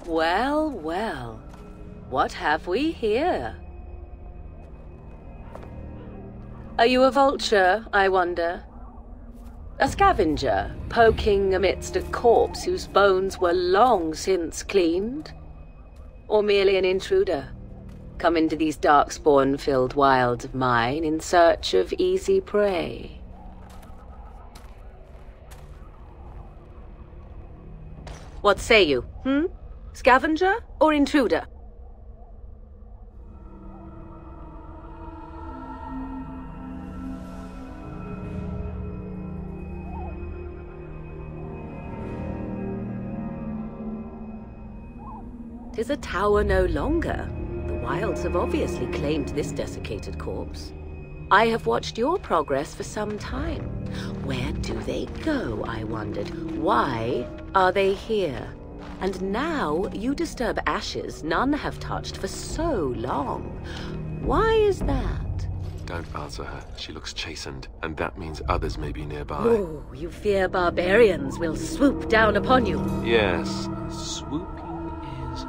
Well, well. What have we here? Are you a vulture, I wonder? A scavenger, poking amidst a corpse whose bones were long since cleaned? Or merely an intruder, come into these darkspawn-filled wilds of mine in search of easy prey? What say you, Scavenger or intruder? Tis a tower no longer. The wilds have obviously claimed this desiccated corpse. I have watched your progress for some time. Where do they go, I wondered? Why are they here? And now you disturb ashes none have touched for so long. Why is that? Don't answer her. She looks chastened, and that means others may be nearby. Oh, you fear barbarians will swoop down upon you. Yes, swooping is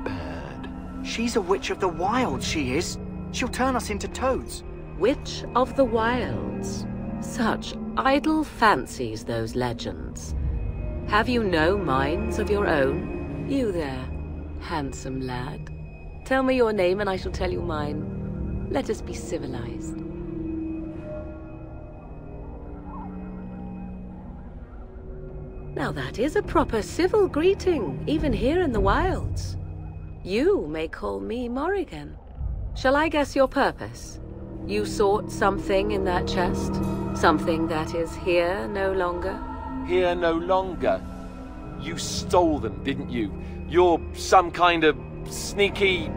bad. She's a witch of the wilds, she is. She'll turn us into toads. Witch of the wilds. Such idle fancies, those legends. Have you no minds of your own? You there, handsome lad. Tell me your name and I shall tell you mine. Let us be civilized. Now that is a proper civil greeting, even here in the wilds. You may call me Morrigan. Shall I guess your purpose? You sought something in that chest? Something that is here no longer? Here no longer? You stole them, didn't you? You're some kind of sneaky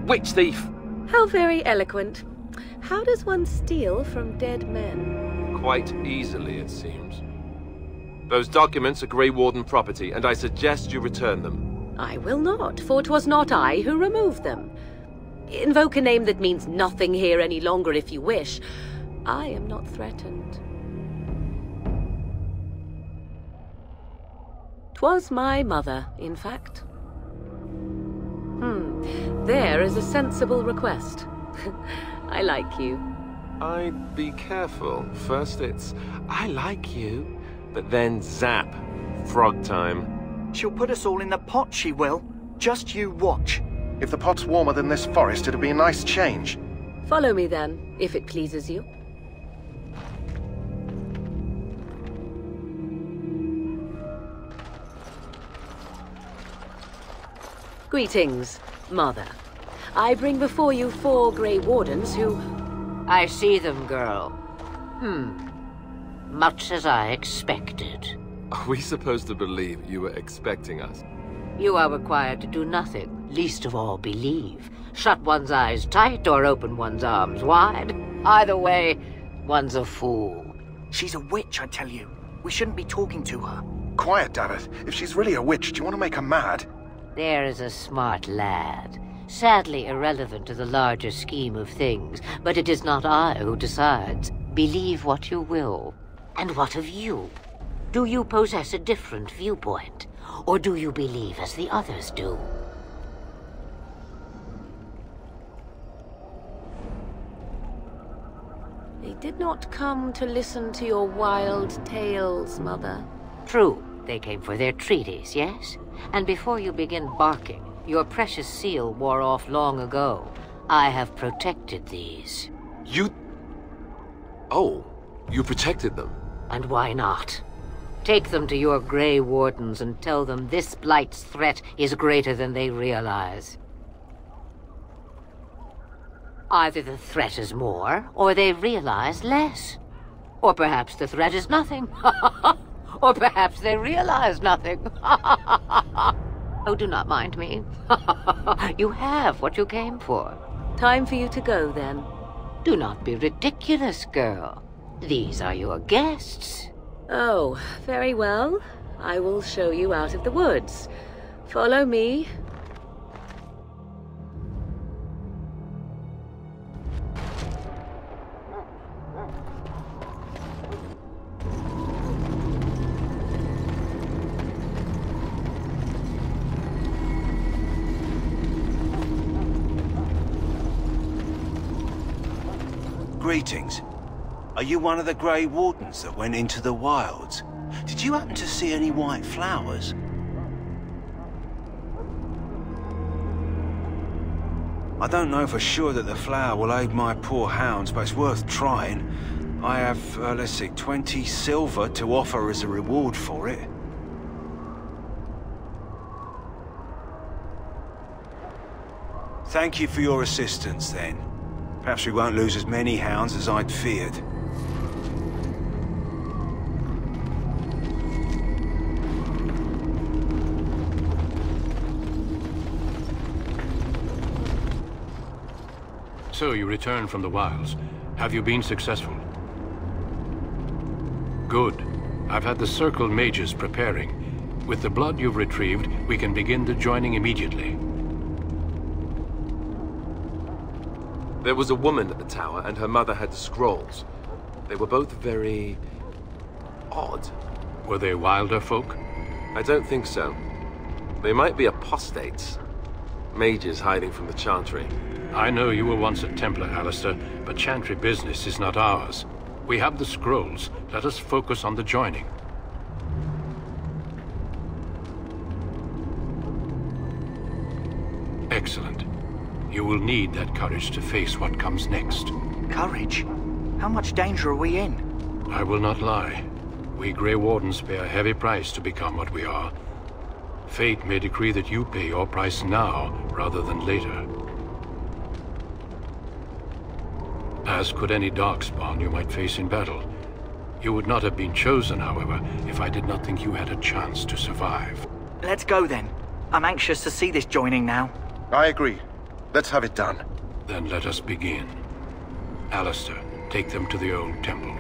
witch thief. How very eloquent. How does one steal from dead men? Quite easily, it seems. Those documents are Grey Warden property, and I suggest you return them. I will not, for 'twas not I who removed them. Invoke a name that means nothing here any longer if you wish. I am not threatened. 'Twas my mother, in fact. There is a sensible request. I like you. I'd be careful. First it's, I like you, but then zap. Frog time. She'll put us all in the pot, she will. Just you watch. If the pot's warmer than this forest, it'd be a nice change. Follow me then, if it pleases you. Greetings, Mother. I bring before you 4 Grey Wardens who... I see them, girl. Much as I expected. Are we supposed to believe you were expecting us? You are required to do nothing, least of all believe. Shut one's eyes tight or open one's arms wide. Either way, one's a fool. She's a witch, I tell you. We shouldn't be talking to her. Quiet, damn it. If she's really a witch, do you want to make her mad? There is a smart lad. Sadly irrelevant to the larger scheme of things, but it is not I who decides. Believe what you will. And what of you? Do you possess a different viewpoint? Or do you believe as the others do? They did not come to listen to your wild tales, Mother. True, they came for their treaties, yes? And before you begin barking, your precious seal wore off long ago. I have protected these. You... Oh, you protected them? And why not? Take them to your Grey Wardens and tell them this blight's threat is greater than they realize. Either the threat is more, or they realize less. Or perhaps the threat is nothing. Or perhaps they realize nothing. Oh, do not mind me. You have what you came for. Time for you to go, then. Do not be ridiculous, girl. These are your guests. Oh, very well. I will show you out of the woods. Follow me. Greetings. Are you one of the Grey Wardens that went into the wilds? Did you happen to see any white flowers? I don't know for sure that the flower will aid my poor hounds, but it's worth trying. I have, let's see, 20 silver to offer as a reward for it. Thank you for your assistance, then. Perhaps we won't lose as many hounds as I'd feared. So you returned from the wilds. Have you been successful? Good. I've had the Circle mages preparing. With the blood you've retrieved, we can begin the joining immediately. There was a woman at the tower, and her mother had the scrolls. They were both very... odd. Were they wilder folk? I don't think so. They might be apostates. Mages hiding from the Chantry. I know you were once a Templar, Alistair, but Chantry business is not ours. We have the scrolls. Let us focus on the joining. Excellent. You will need that courage to face what comes next. Courage? How much danger are we in? I will not lie. We Grey Wardens pay a heavy price to become what we are. Fate may decree that you pay your price now, rather than later. As could any darkspawn you might face in battle. You would not have been chosen, however, if I did not think you had a chance to survive. Let's go then. I'm anxious to see this joining now. I agree. Let's have it done. Then let us begin. Alistair, take them to the old temple.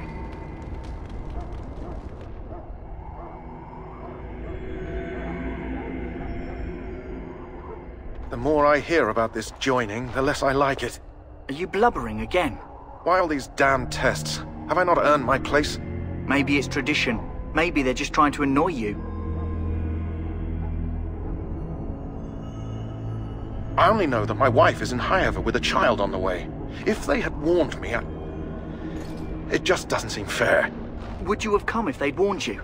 The more I hear about this joining, the less I like it. Are you blubbering again? Why all these damn tests? Have I not earned my place? Maybe it's tradition. Maybe they're just trying to annoy you. I only know that my wife is in Highever with a child on the way. If they had warned me, it just doesn't seem fair. Would you have come if they'd warned you?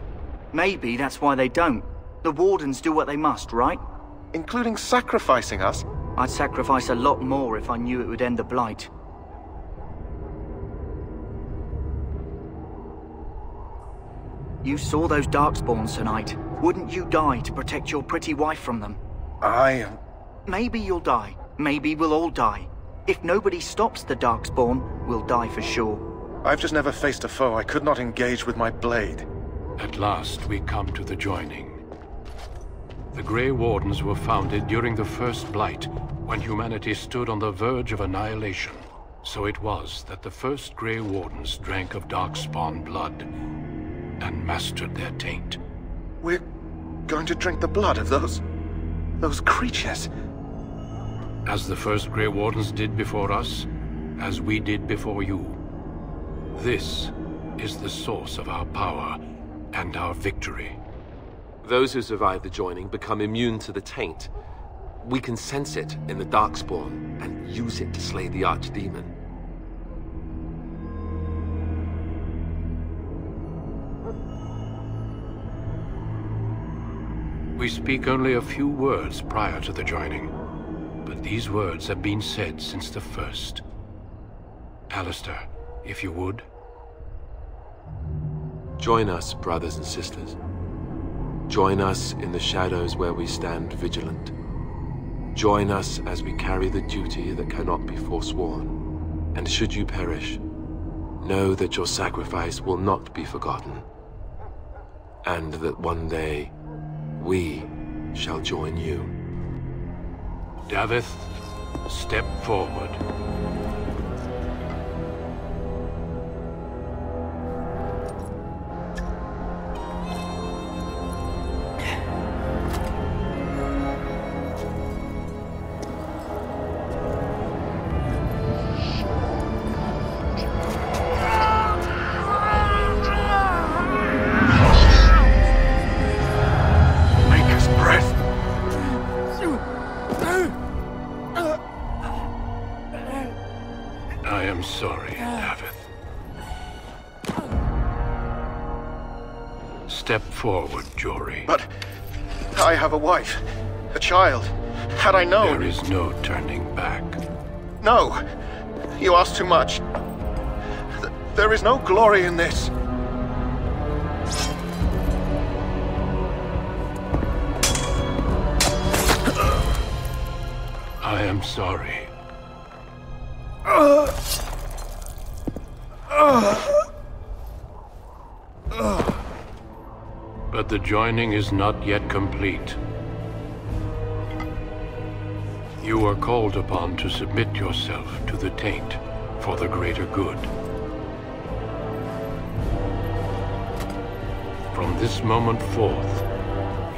Maybe that's why they don't. The Wardens do what they must, right? Including sacrificing us? I'd sacrifice a lot more if I knew it would end the Blight. You saw those Darkspawns tonight. Wouldn't you die to protect your pretty wife from them? Maybe you'll die. Maybe we'll all die. If nobody stops the Darkspawn, we'll die for sure. I've just never faced a foe I could not engage with my blade. At last we come to the joining. The Grey Wardens were founded during the First Blight, when humanity stood on the verge of annihilation. So it was that the first Grey Wardens drank of Darkspawn blood and mastered their taint. We're going to drink the blood of those creatures. As the first Grey Wardens did before us, as we did before you. This is the source of our power and our victory. Those who survive the joining become immune to the taint. We can sense it in the Darkspawn and use it to slay the Archdemon. We speak only a few words prior to the joining, but these words have been said since the first. Alistair, if you would. Join us, brothers and sisters. Join us in the shadows where we stand vigilant. Join us as we carry the duty that cannot be forsworn. And should you perish, know that your sacrifice will not be forgotten. And that one day, we shall join you. Davith, step forward. am sorry, Davith. Step forward, Jory. But I have a wife, a child. Had I known... There is no turning back. No! You ask too much. There is no glory in this. I am sorry. But the joining is not yet complete. You are called upon to submit yourself to the taint for the greater good. From this moment forth,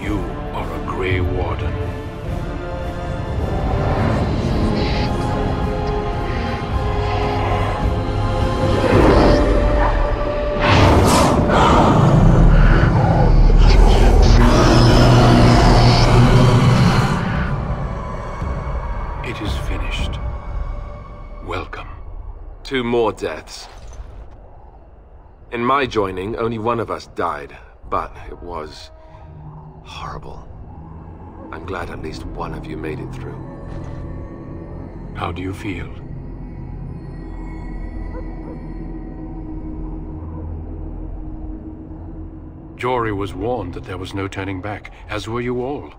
you are a Grey Warden. It is finished. Welcome. 2 more deaths. In my joining, only one of us died, but it was horrible. I'm glad at least one of you made it through. How do you feel? Jory was warned that there was no turning back, as were you all.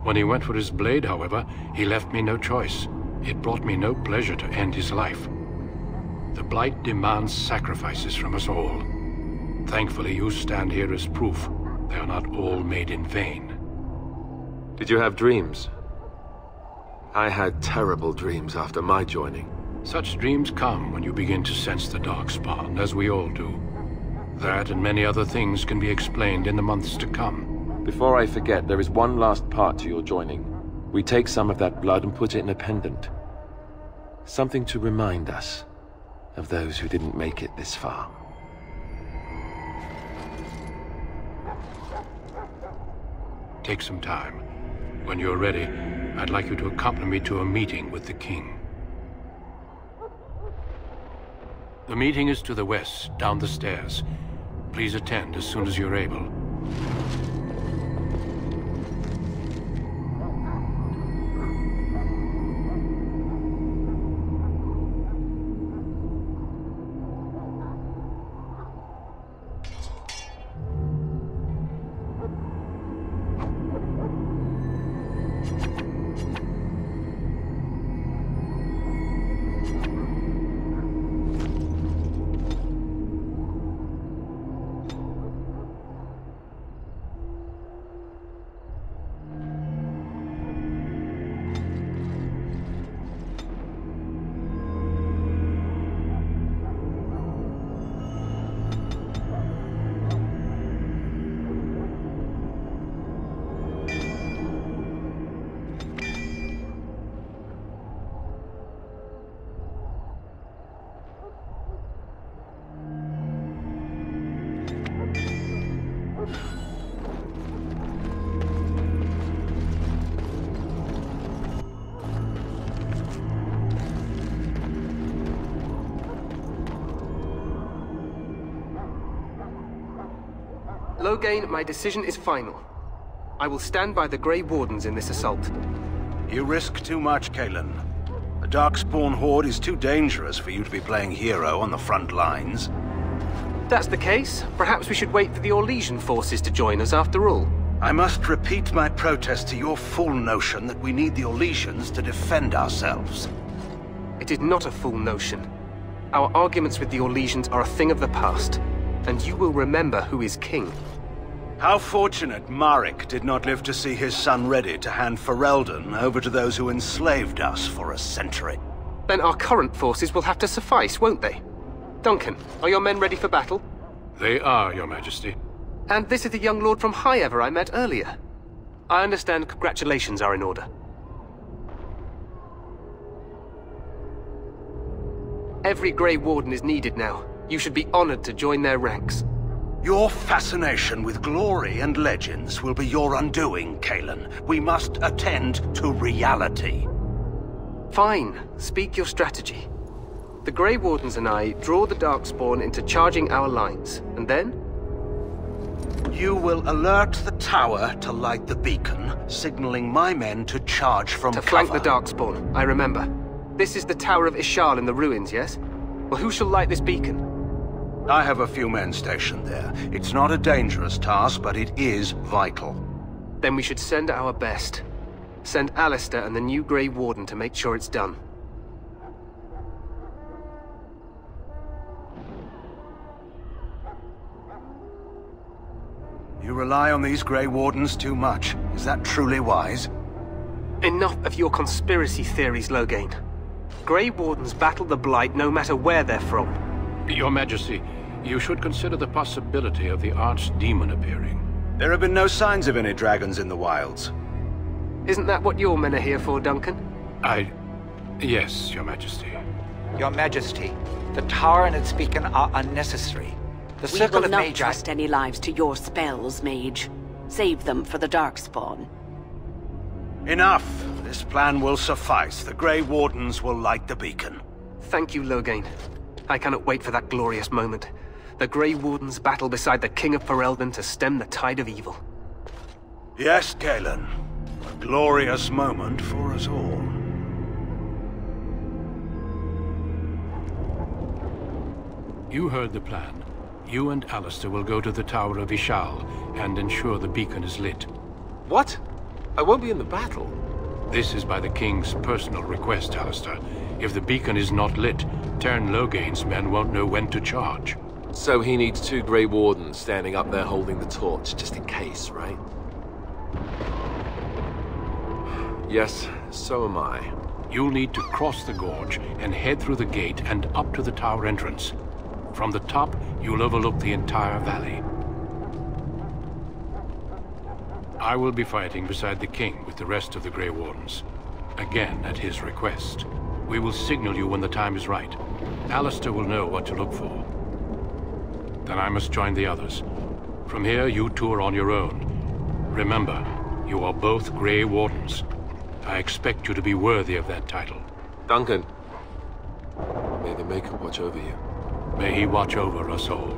When he went for his blade, however, he left me no choice. It brought me no pleasure to end his life. The Blight demands sacrifices from us all. Thankfully, you stand here as proof. They are not all made in vain. Did you have dreams? I had terrible dreams after my joining. Such dreams come when you begin to sense the Darkspawn, as we all do. That and many other things can be explained in the months to come. Before I forget, there is one last part to your joining. We take some of that blood and put it in a pendant. Something to remind us of those who didn't make it this far. Take some time. When you're ready, I'd like you to accompany me to a meeting with the king. The meeting is to the west, down the stairs. Please attend as soon as you're able. Loghain, my decision is final. I will stand by the Grey Wardens in this assault. You risk too much, Kalen. The Darkspawn Horde is too dangerous for you to be playing hero on the front lines. That's the case. Perhaps we should wait for the Orlesian forces to join us after all. I must repeat my protest to your fool notion that we need the Orlesians to defend ourselves. It is not a fool notion. Our arguments with the Orlesians are a thing of the past, and you will remember who is king. How fortunate Marek did not live to see his son ready to hand Ferelden over to those who enslaved us for a century. Then our current forces will have to suffice, won't they? Duncan, are your men ready for battle? They are, Your Majesty. And this is the young lord from Highever I met earlier. I understand congratulations are in order. Every Grey Warden is needed now. You should be honored to join their ranks. Your fascination with glory and legends will be your undoing, Kalen. We must attend to reality. Fine. Speak your strategy. The Grey Wardens and I draw the Darkspawn into charging our lines, and then? You will alert the tower to light the beacon, signaling my men to charge from cover. To flank the Darkspawn, I remember. This is the Tower of Ishal in the ruins, yes? Well, who shall light this beacon? I have a few men stationed there. It's not a dangerous task, but it is vital. Then we should send our best. Send Alistair and the new Grey Warden to make sure it's done. You rely on these Grey Wardens too much. Is that truly wise? Enough of your conspiracy theories, Loghain. Grey Wardens battle the Blight no matter where they're from. Your Majesty, you should consider the possibility of the Archdemon appearing. There have been no signs of any dragons in the wilds. Isn't that what your men are here for, Duncan? Yes, Your Majesty. Your Majesty, the tower and its beacon are unnecessary. The We Circle will of not Magi... trust any lives to your spells, Mage. Save them for the Darkspawn. Enough! This plan will suffice. The Grey Wardens will light the beacon. Thank you, Loghain. I cannot wait for that glorious moment. The Grey Wardens battle beside the King of Ferelden to stem the tide of evil. Yes, Galen. A glorious moment for us all. You heard the plan. You and Alistair will go to the Tower of Ishal and ensure the beacon is lit. What? I won't be in the battle. This is by the King's personal request, Alistair. If the beacon is not lit, Tern Loghain's men won't know when to charge. So he needs 2 Grey Wardens standing up there holding the torch, just in case, right? Yes, so am I. You'll need to cross the gorge and head through the gate and up to the tower entrance. From the top, you'll overlook the entire valley. I will be fighting beside the King with the rest of the Grey Wardens. Again, at his request. We will signal you when the time is right. Alistair will know what to look for. Then I must join the others. From here, you two are on your own. Remember, you are both Grey Wardens. I expect you to be worthy of that title. Duncan, may the Maker watch over you. May he watch over us all.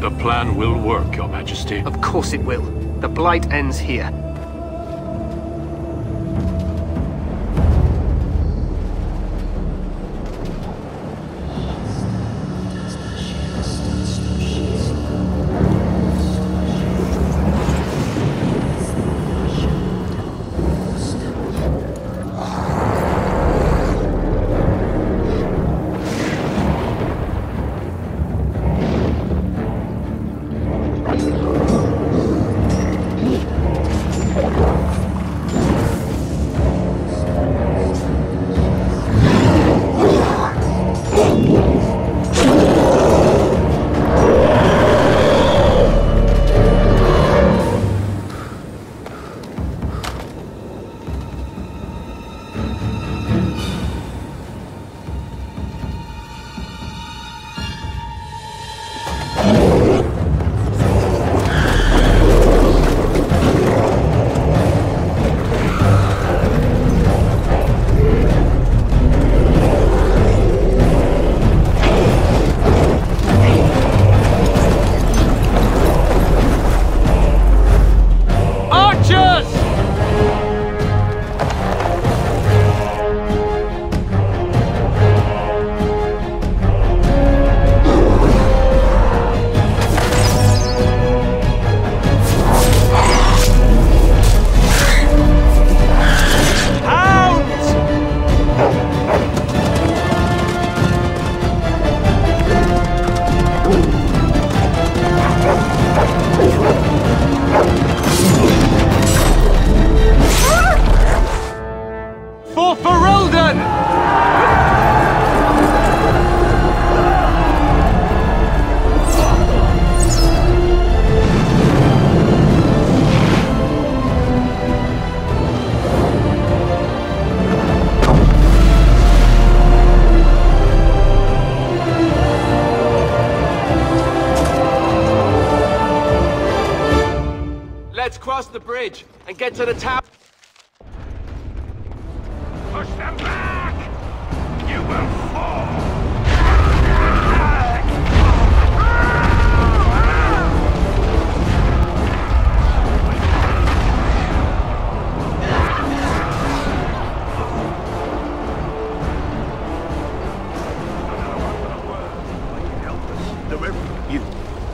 The plan will work, Your Majesty. Of course it will. The Blight ends here. Let's cross the bridge and get to the tower. Push them back! You will fall!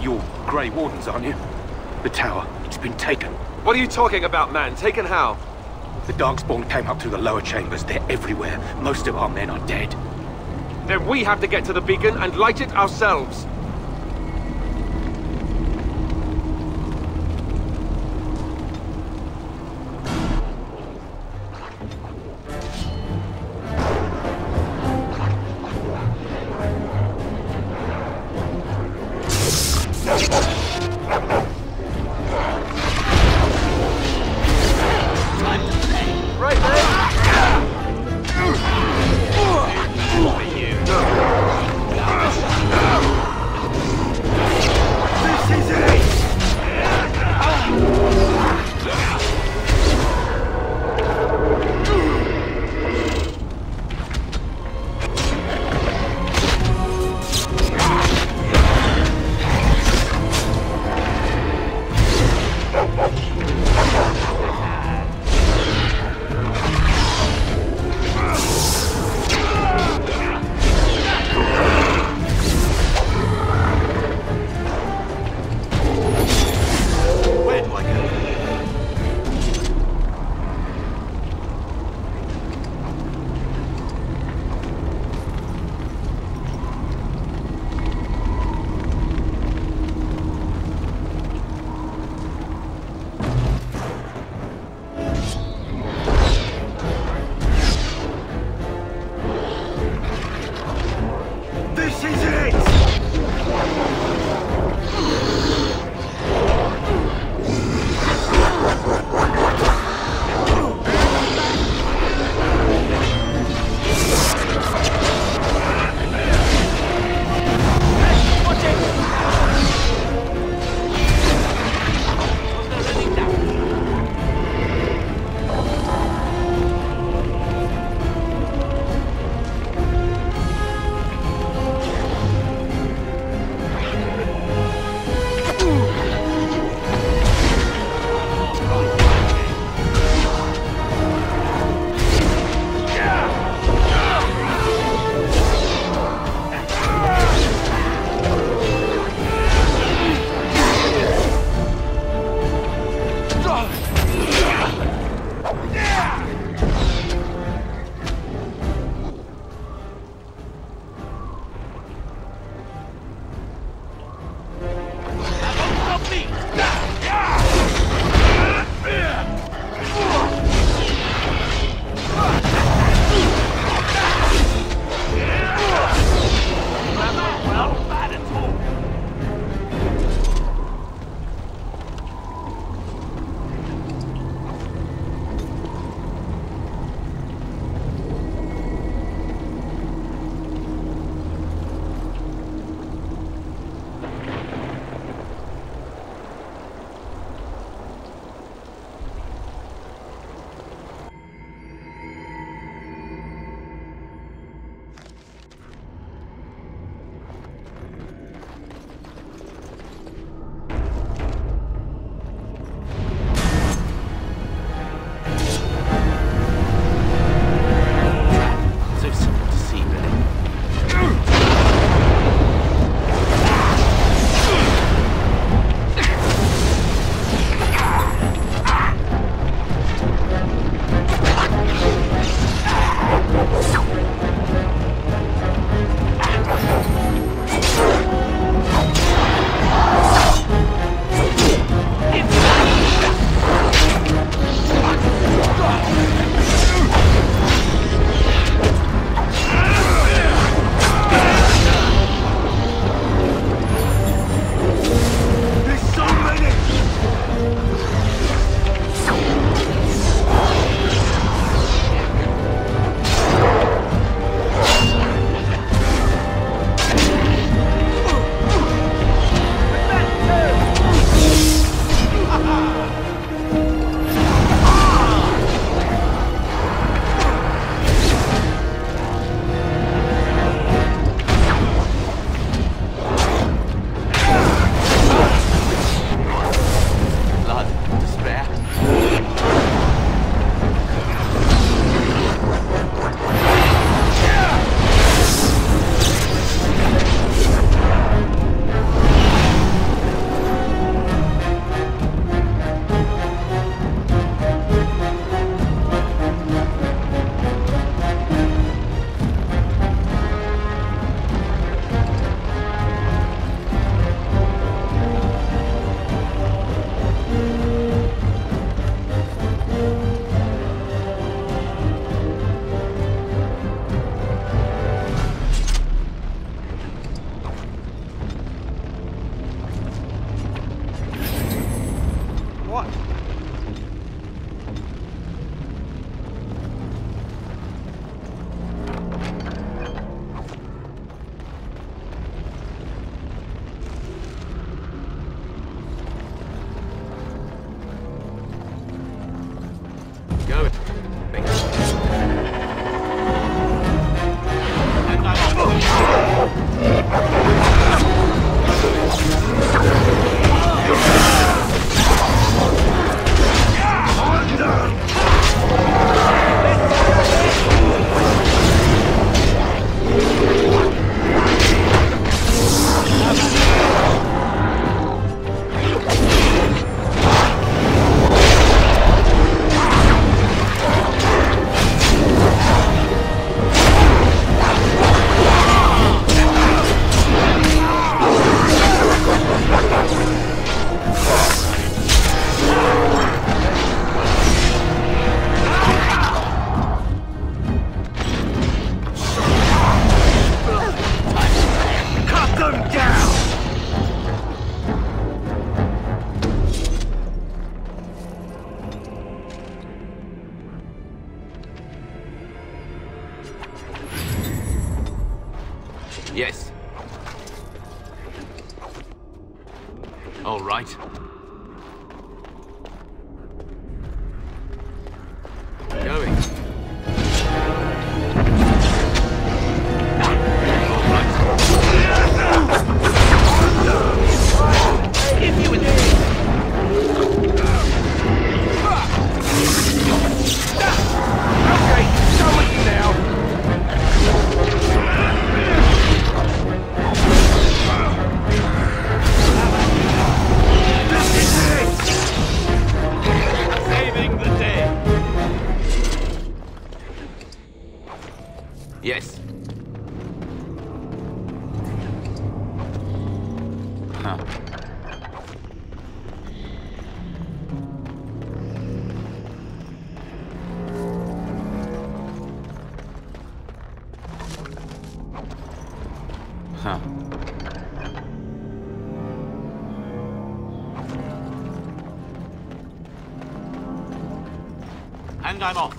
You're Grey Wardens, aren't you? The tower, it's been taken. What are you talking about, man? Taken how? The Darkspawn came up through the lower chambers. They're everywhere. Most of our men are dead. Then we have to get to the beacon and light it ourselves. All right. Going. If you would... Okay, done with you now. Saving the day. Yes. Huh. Huh. And I'm off.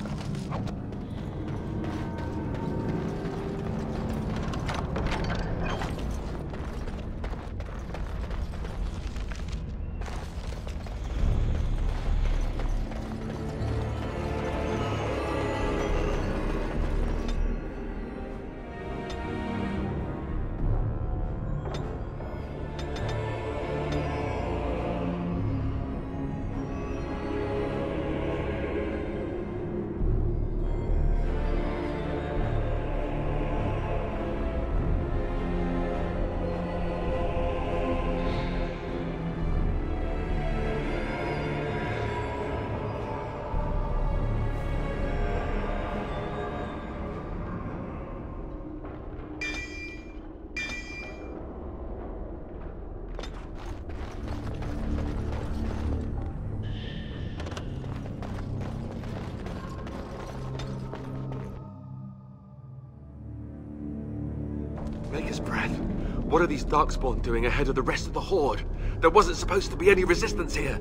Maker's breath. What are these Darkspawn doing ahead of the rest of the Horde? There wasn't supposed to be any resistance here.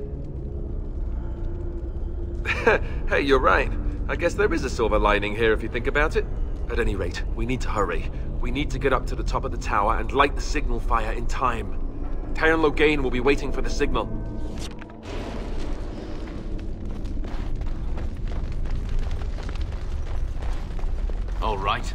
Hey, you're right. I guess there is a silver lining here if you think about it. At any rate, we need to hurry. We need to get up to the top of the tower and light the signal fire in time. Tyron Loghain will be waiting for the signal. All right.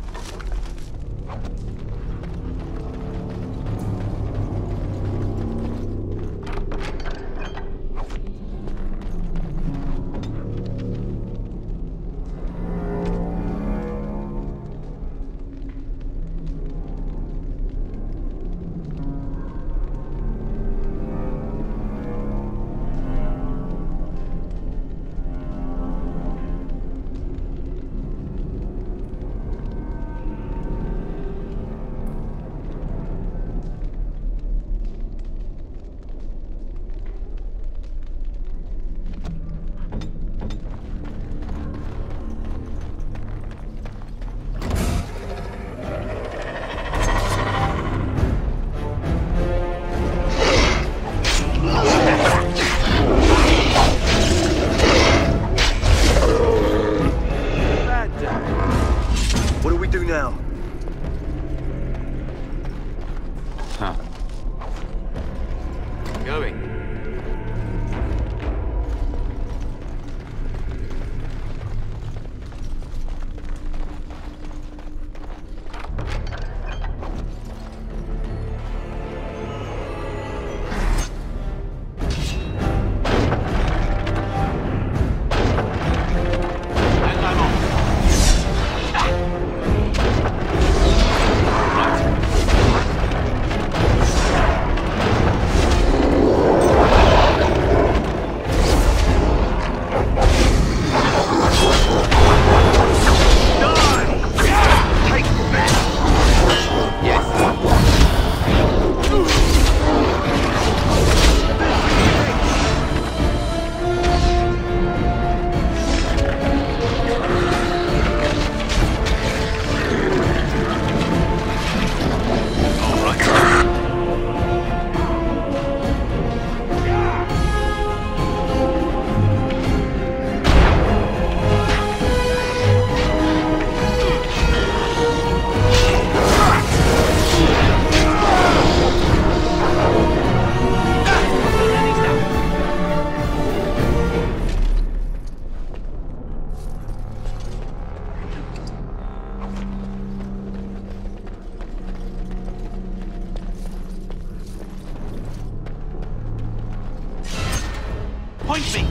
Point me!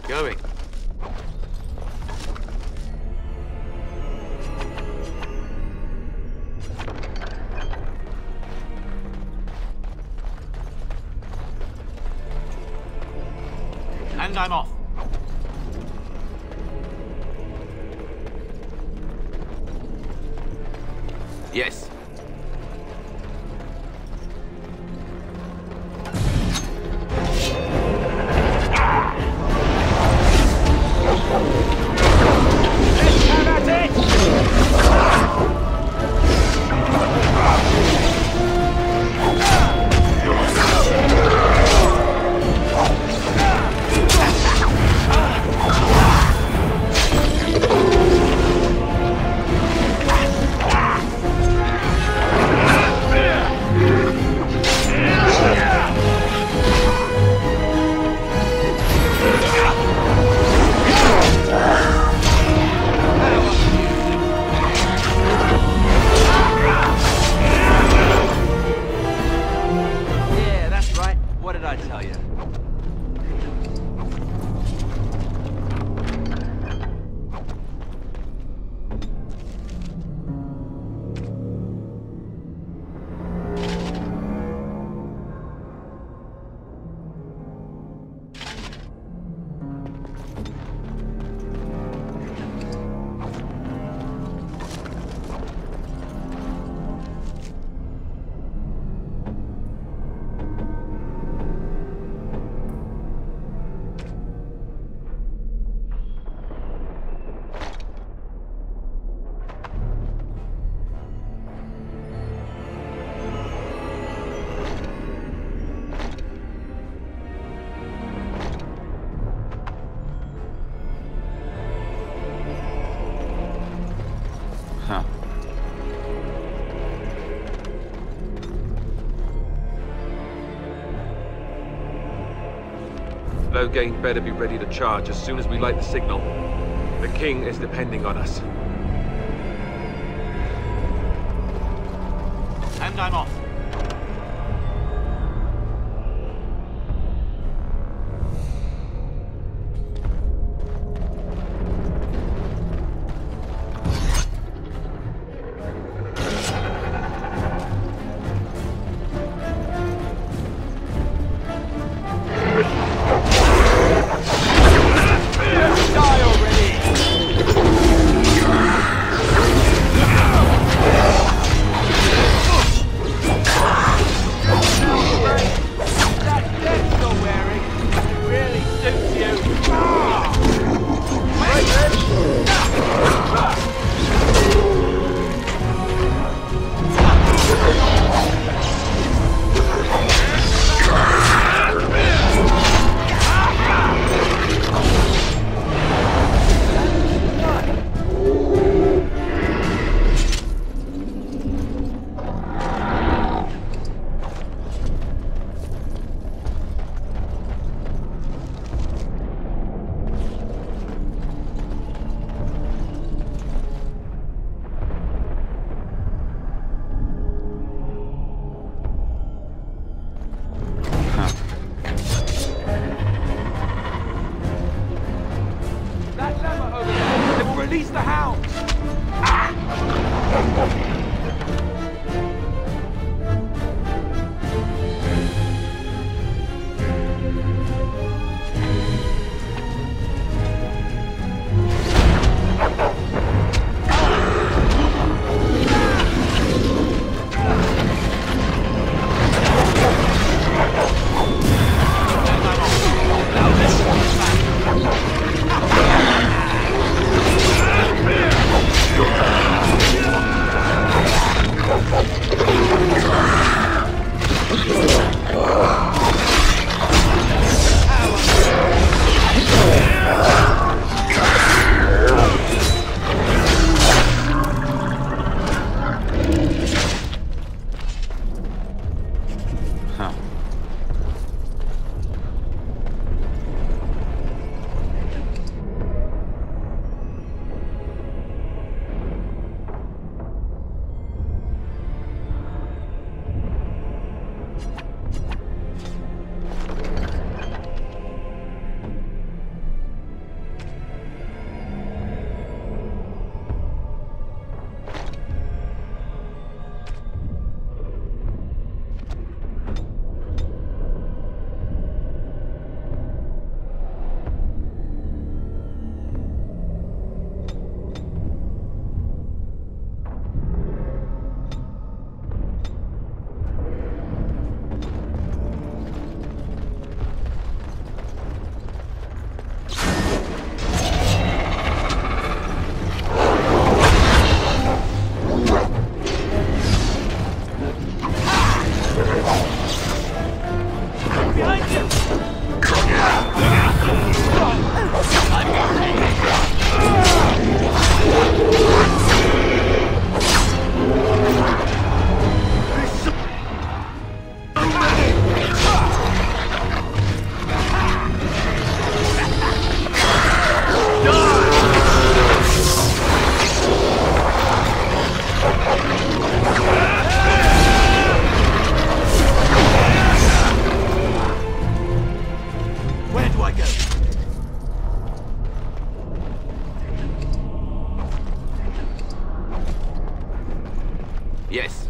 Going. And I'm off. Yes. Loghain better be ready to charge as soon as we light the signal. The king is depending on us. And I'm off. Release the hounds! Yes.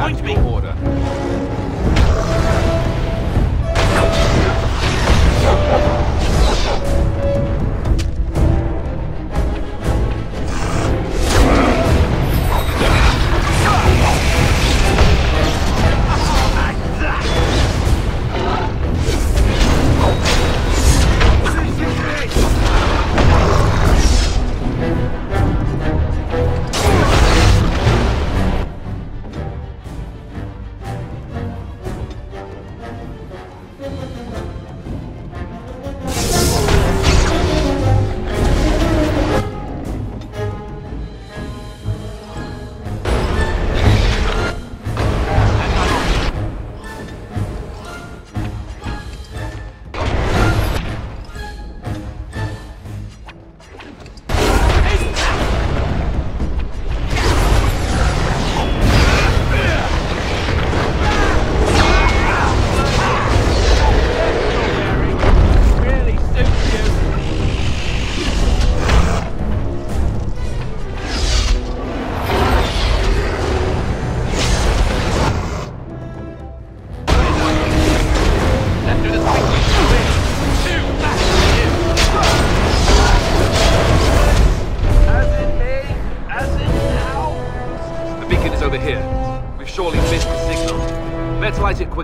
Point me. Order.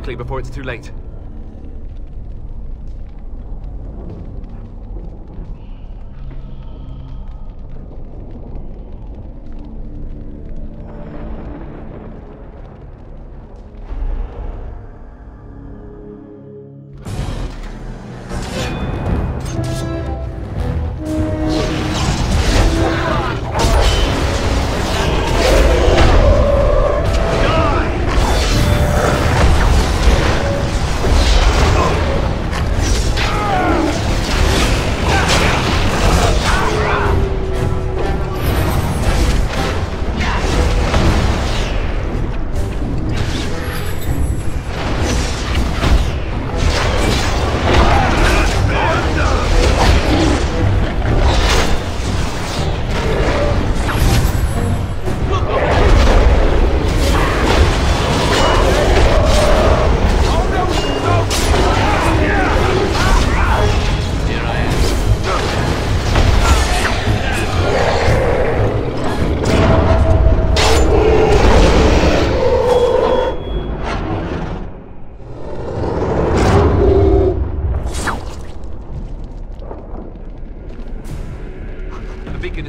quickly before it's too late.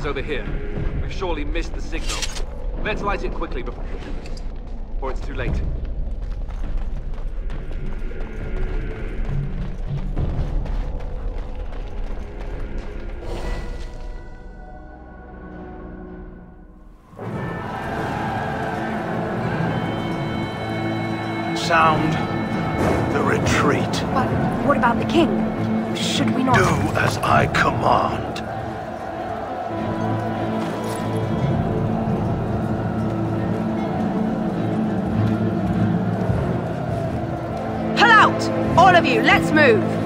Over here. We've surely missed the signal. Let's light it quickly before it's too late. Sound the retreat. But what about the king? Should we not... Do as I command. All of you, let's move!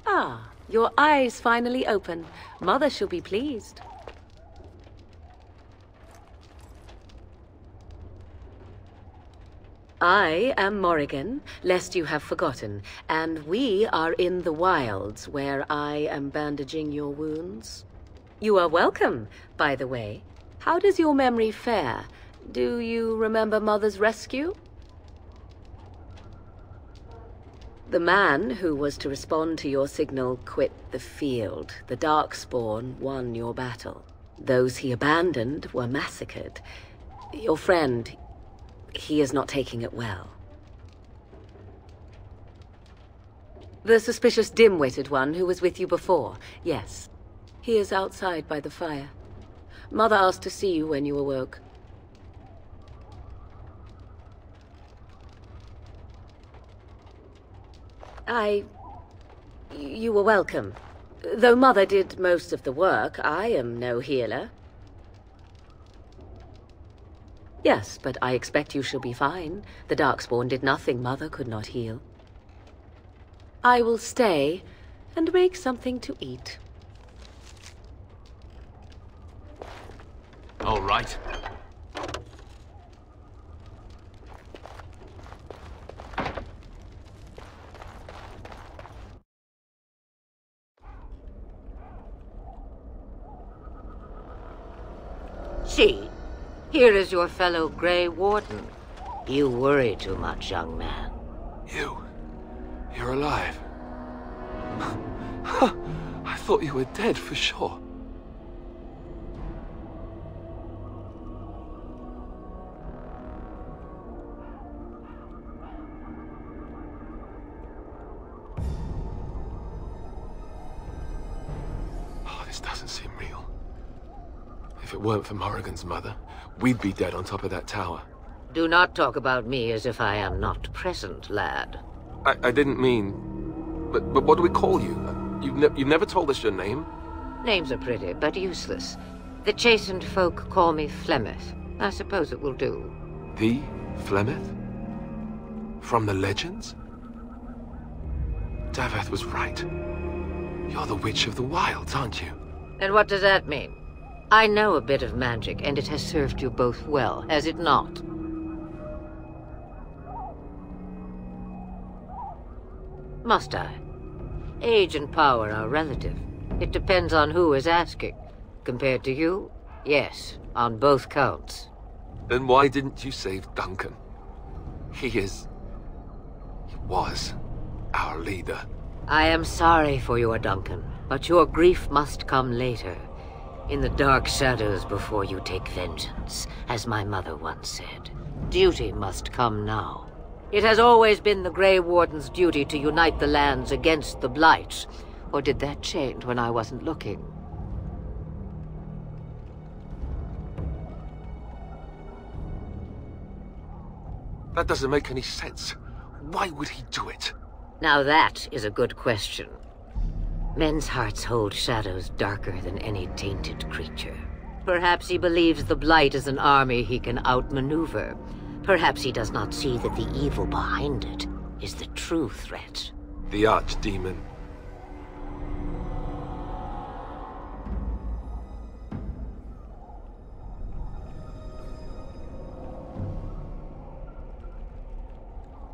Ah, your eyes finally open. Mother shall be pleased. I am Morrigan, lest you have forgotten, and we are in the wilds where I am bandaging your wounds. You are welcome, by the way. How does your memory fare? Do you remember Mother's rescue? The man who was to respond to your signal quit the field. The Darkspawn won your battle. Those he abandoned were massacred. Your friend, he is not taking it well. The suspicious dim-witted one who was with you before, yes. He is outside by the fire. Mother asked to see you when you awoke. You were welcome. Though Mother did most of the work, I am no healer. Yes, but I expect you shall be fine. The Darkspawn did nothing Mother could not heal. I will stay and make something to eat. All right. See, here is your fellow Grey Warden. You worry too much, young man. You're alive. I thought you were dead for sure. Oh, this doesn't seem real. If it weren't for Morrigan's mother, we'd be dead on top of that tower. Do not talk about me as if I am not present, lad. I didn't mean... But what do we call you? You've never told us your name? Names are pretty, but useless. The chastened folk call me Flemeth. I suppose it will do. The Flemeth? From the legends? Daveth was right. You're the Witch of the Wilds, aren't you? And what does that mean? I know a bit of magic, and it has served you both well, has it not? Must I? Age and power are relative. It depends on who is asking. Compared to you, yes, on both counts. Then why didn't you save Duncan? He was our leader. I am sorry for your Duncan, but your grief must come later. In the dark shadows before you take vengeance, as my mother once said. Duty must come now. It has always been the Grey Warden's duty to unite the lands against the Blight. Or did that change when I wasn't looking? That doesn't make any sense. Why would he do it? Now that is a good question. Men's hearts hold shadows darker than any tainted creature. Perhaps he believes the Blight is an army he can outmaneuver. Perhaps he does not see that the evil behind it is the true threat. The Archdemon.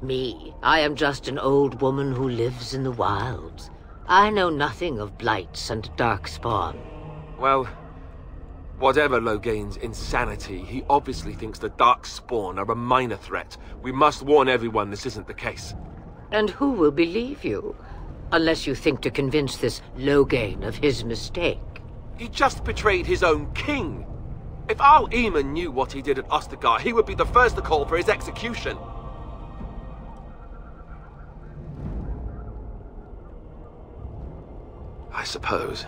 Me, I am just an old woman who lives in the wilds. I know nothing of blights and darkspawn. Well, whatever Loghain's insanity, he obviously thinks the Darkspawn are a minor threat. We must warn everyone this isn't the case. And who will believe you? Unless you think to convince this Loghain of his mistake. He just betrayed his own king. If our Eamon knew what he did at Ostagar, he would be the first to call for his execution. I suppose.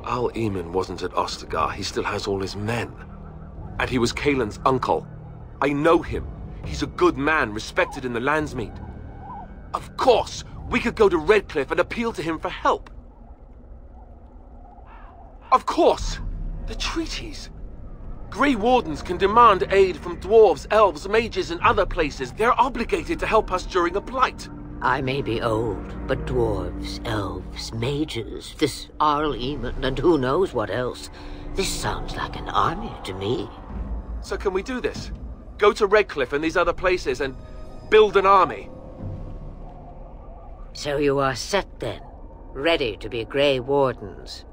Al Eamon wasn't at Ostagar. He still has all his men. And he was Kaelin's uncle. I know him. He's a good man, respected in the Landsmeet. Of course, we could go to Redcliffe and appeal to him for help. Of course! The treaties. Grey Wardens can demand aid from dwarves, elves, mages, and other places. They're obligated to help us during a blight. I may be old, but dwarves, elves, mages, this Arl Eamon, and who knows what else. This sounds like an army to me. So can we do this? Go to Redcliffe and these other places and build an army? So you are set then, ready to be Grey Wardens.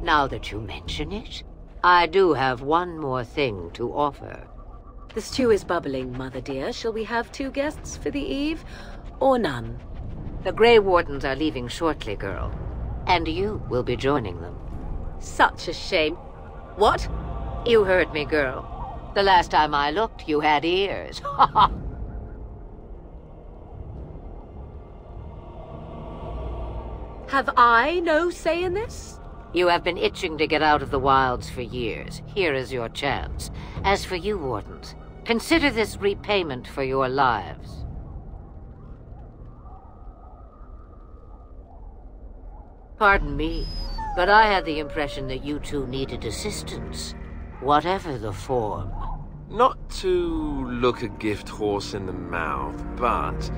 Now that you mention it, I do have one more thing to offer. The stew is bubbling, Mother dear. Shall we have 2 guests for the eve, or none? The Grey Wardens are leaving shortly, girl. And you will be joining them. Such a shame. What? You heard me, girl. The last time I looked, you had ears. Have I no say in this? You have been itching to get out of the wilds for years. Here is your chance. As for you, Wardens, consider this repayment for your lives. Pardon me, but I had the impression that you two needed assistance, whatever the form. Not to look a gift horse in the mouth, but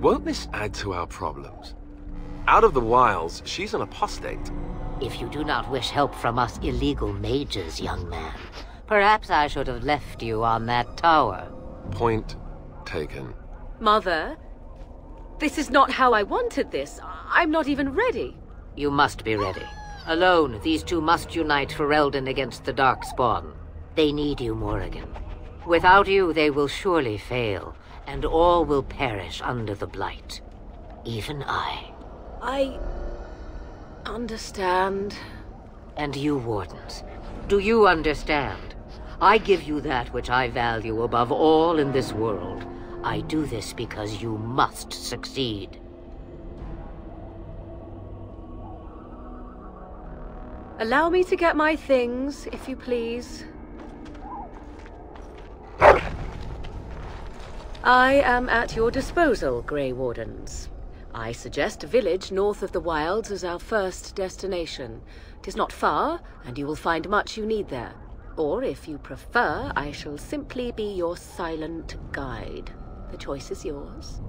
won't this add to our problems? Out of the wilds, she's an apostate. If you do not wish help from us illegal mages, young man, perhaps I should have left you on that tower. Point taken. Mother, this is not how I wanted this. I'm not even ready. You must be ready. Alone, these two must unite for Eldon against the Darkspawn. They need you, Morrigan. Without you, they will surely fail, and all will perish under the Blight. Even I. I understand. And you, Wardens, do you understand? I give you that which I value above all in this world. I do this because you must succeed. Allow me to get my things, if you please. I am at your disposal, Grey Wardens. I suggest a village north of the wilds as our first destination. 'Tis not far, and you will find much you need there. Or, if you prefer, I shall simply be your silent guide. The choice is yours.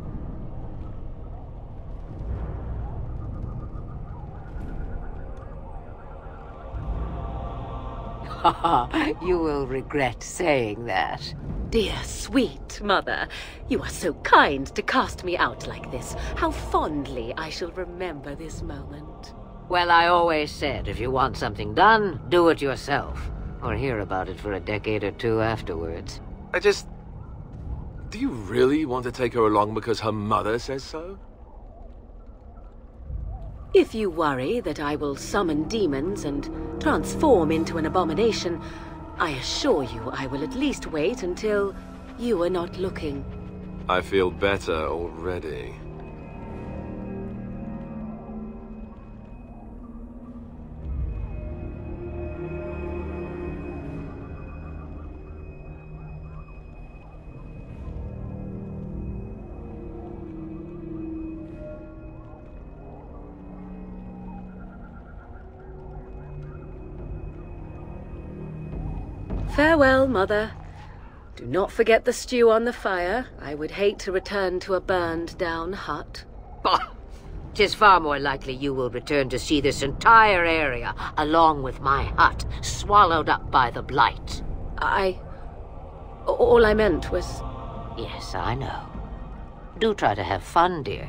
You will regret saying that. Dear, sweet mother, you are so kind to cast me out like this. How fondly I shall remember this moment. Well, I always said, if you want something done, do it yourself. Or hear about it for a decade or two afterwards. Do you really want to take her along because her mother says so? If you worry that I will summon demons and transform into an abomination, I assure you I will at least wait until you are not looking. I feel better already. Farewell, Mother. Do not forget the stew on the fire. I would hate to return to a burned-down hut. Bah! 'Tis far more likely you will return to see this entire area, along with my hut, swallowed up by the Blight. All I meant was... Yes, I know. Do try to have fun, dear.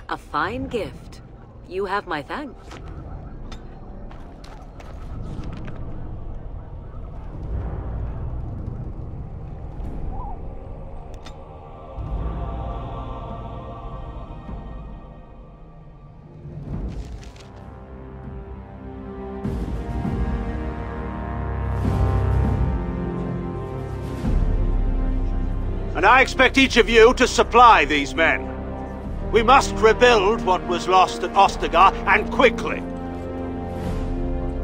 A fine gift. You have my thanks. And I expect each of you to supply these men. We must rebuild what was lost at Ostagar, and quickly.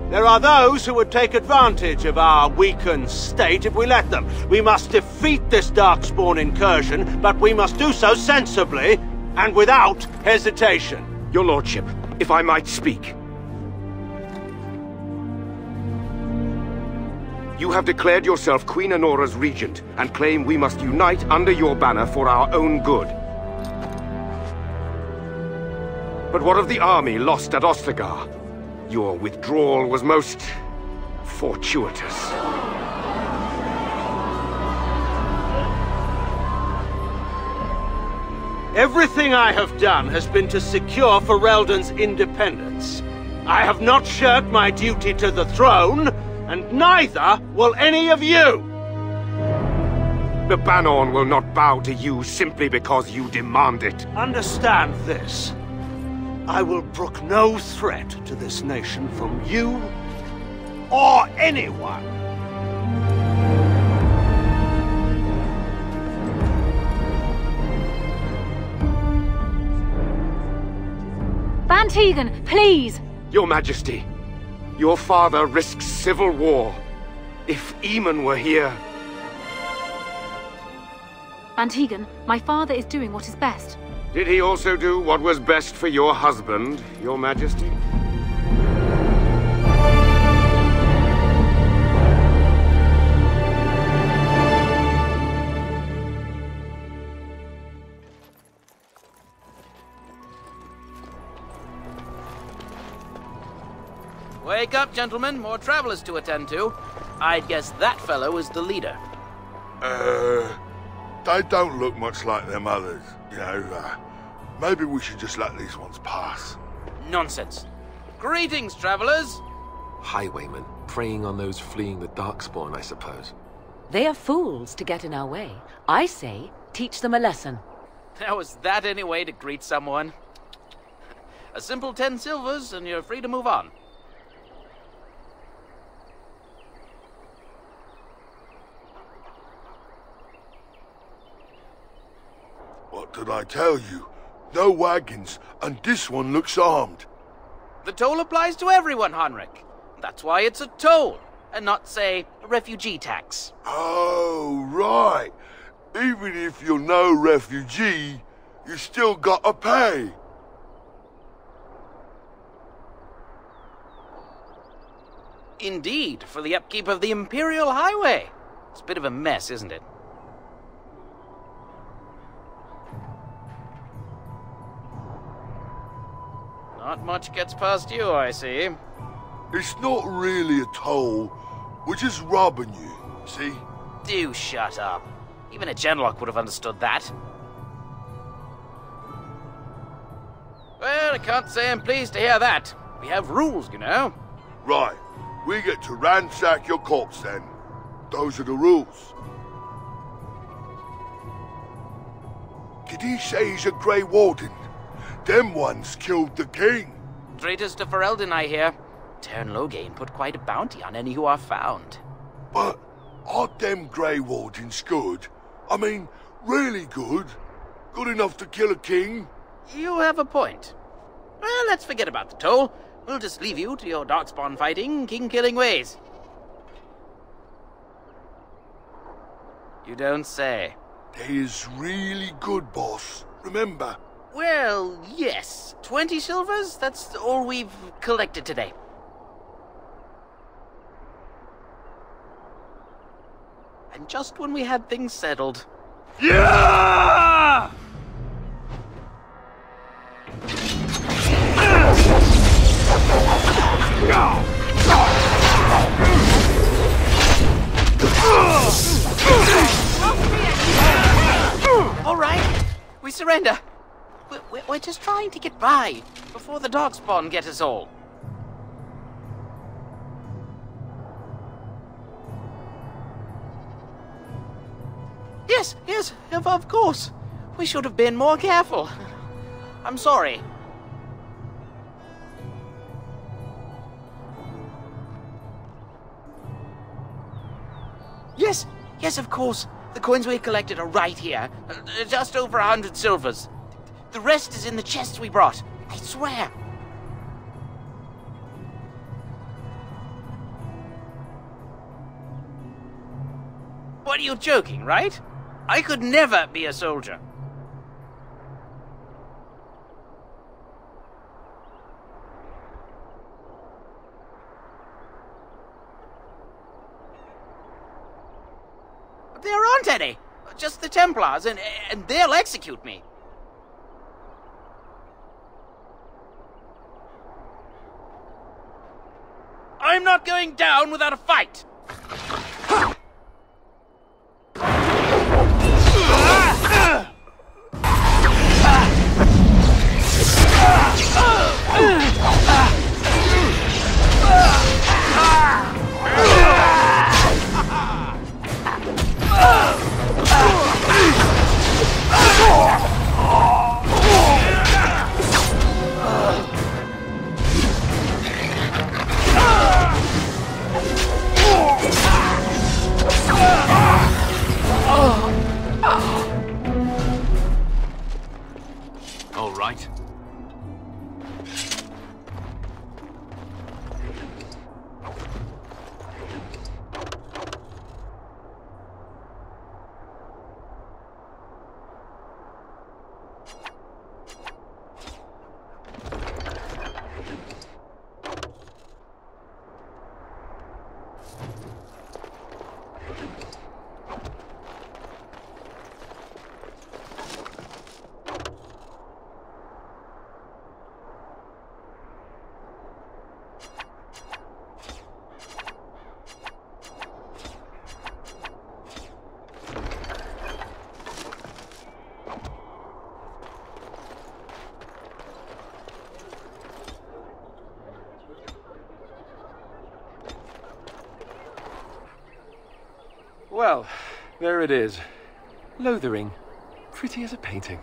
There are those who would take advantage of our weakened state if we let them. We must defeat this Darkspawn incursion, but we must do so sensibly and without hesitation. Your Lordship, if I might speak. You have declared yourself Queen Honora's regent, and claim we must unite under your banner for our own good. But what of the army lost at Ostagar? Your withdrawal was most fortuitous. Everything I have done has been to secure Ferelden's independence. I have not shirked my duty to the throne, and neither will any of you! The Banorn will not bow to you simply because you demand it. Understand this. I will brook no threat to this nation from you or anyone. Van Tegan, please! Your Majesty, your father risks civil war. If Eamon were here... Van Tegan, my father is doing what is best. Did he also do what was best for your husband, Your Majesty? Wake up, gentlemen. More travelers to attend to. I'd guess that fellow is the leader. They don't look much like them others, you know. Maybe we should just let these ones pass. Nonsense. Greetings, travelers. Highwaymen, preying on those fleeing the Darkspawn, I suppose. They are fools to get in our way. I say, teach them a lesson. Now, is that any way to greet someone? A simple 10 silvers, and you're free to move on. What did I tell you? No wagons, and this one looks armed. The toll applies to everyone, Heinrich. That's why it's a toll, and not, say, a refugee tax. Oh, right. Even if you're no refugee, you still gotta pay. Indeed, for the upkeep of the Imperial Highway. It's a bit of a mess, isn't it? Not much gets past you, I see. It's not really a toll. We're just robbing you, see? Do shut up. Even a Genlock would have understood that. Well, I can't say I'm pleased to hear that. We have rules, you know. Right. We get to ransack your corpse, then. Those are the rules. Did he say he's a Grey Warden? Them ones killed the king. Traitors to Ferelden, I hear. Tern Loghain put quite a bounty on any who are found. But aren't them Grey Wardens good? I mean, really good? Good enough to kill a king? You have a point. Well, let's forget about the toll. We'll just leave you to your Darkspawn fighting, king-killing ways. You don't say. They is really good, boss. Remember? Well, yes. 20 silvers? That's all we've collected today. And just when we had things settled... Yeah! All right, we surrender. Where We're just trying to get by before the Darkspawn get us all. Yes, of course. We should have been more careful. I'm sorry. Yes, of course. The coins we collected are right here. Just over 100 silvers. The rest is in the chests we brought. I swear. What are you joking, right? I could never be a soldier. There aren't any. Just the Templars, and they'll execute me. I'm not going down without a fight. All right. Well, there it is. Lothering. Pretty as a painting.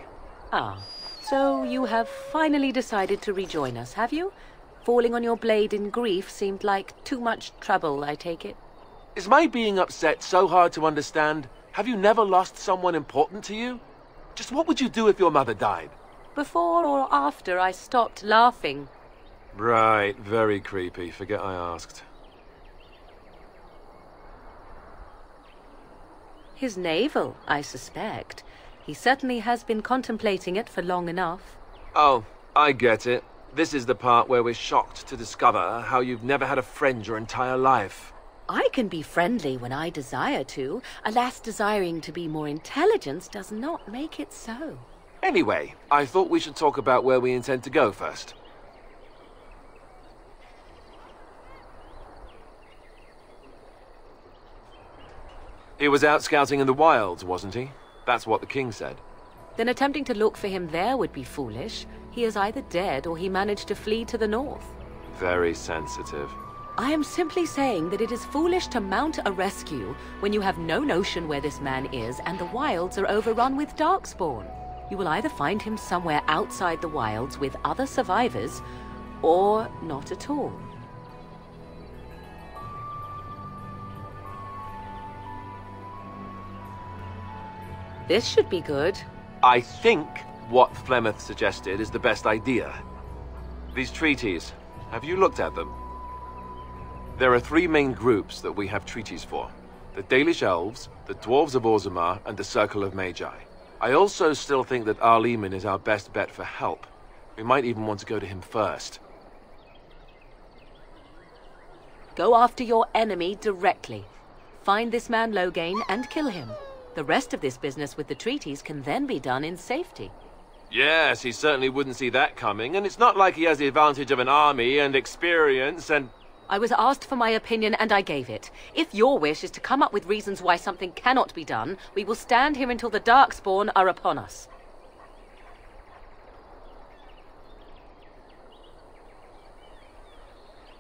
Ah, so you have finally decided to rejoin us, have you? Falling on your blade in grief seemed like too much trouble, I take it. Is my being upset so hard to understand? Have you never lost someone important to you? Just what would you do if your mother died? Before or after I stopped laughing. Right, very creepy. Forget I asked. His navel, I suspect. He certainly has been contemplating it for long enough. Oh, I get it. This is the part where we're shocked to discover how you've never had a friend your entire life. I can be friendly when I desire to. Alas, desiring to be more intelligent does not make it so. Anyway, I thought we should talk about where we intend to go first. He was out scouting in the wilds, wasn't he? That's what the king said. Then attempting to look for him there would be foolish. He is either dead or he managed to flee to the north. Very sensitive. I am simply saying that it is foolish to mount a rescue when you have no notion where this man is and the wilds are overrun with Darkspawn. You will either find him somewhere outside the wilds with other survivors, or not at all. This should be good. I think what Flemeth suggested is the best idea. These treaties, have you looked at them? There are three main groups that we have treaties for. The Dalish Elves, the Dwarves of Orzammar, and the Circle of Magi. I also still think that Arleman is our best bet for help. We might even want to go to him first. Go after your enemy directly. Find this man Loghain and kill him. The rest of this business with the treaties can then be done in safety. Yes, he certainly wouldn't see that coming, and it's not like he has the advantage of an army and experience and... I was asked for my opinion and I gave it. If your wish is to come up with reasons why something cannot be done, we will stand here until the Darkspawn are upon us.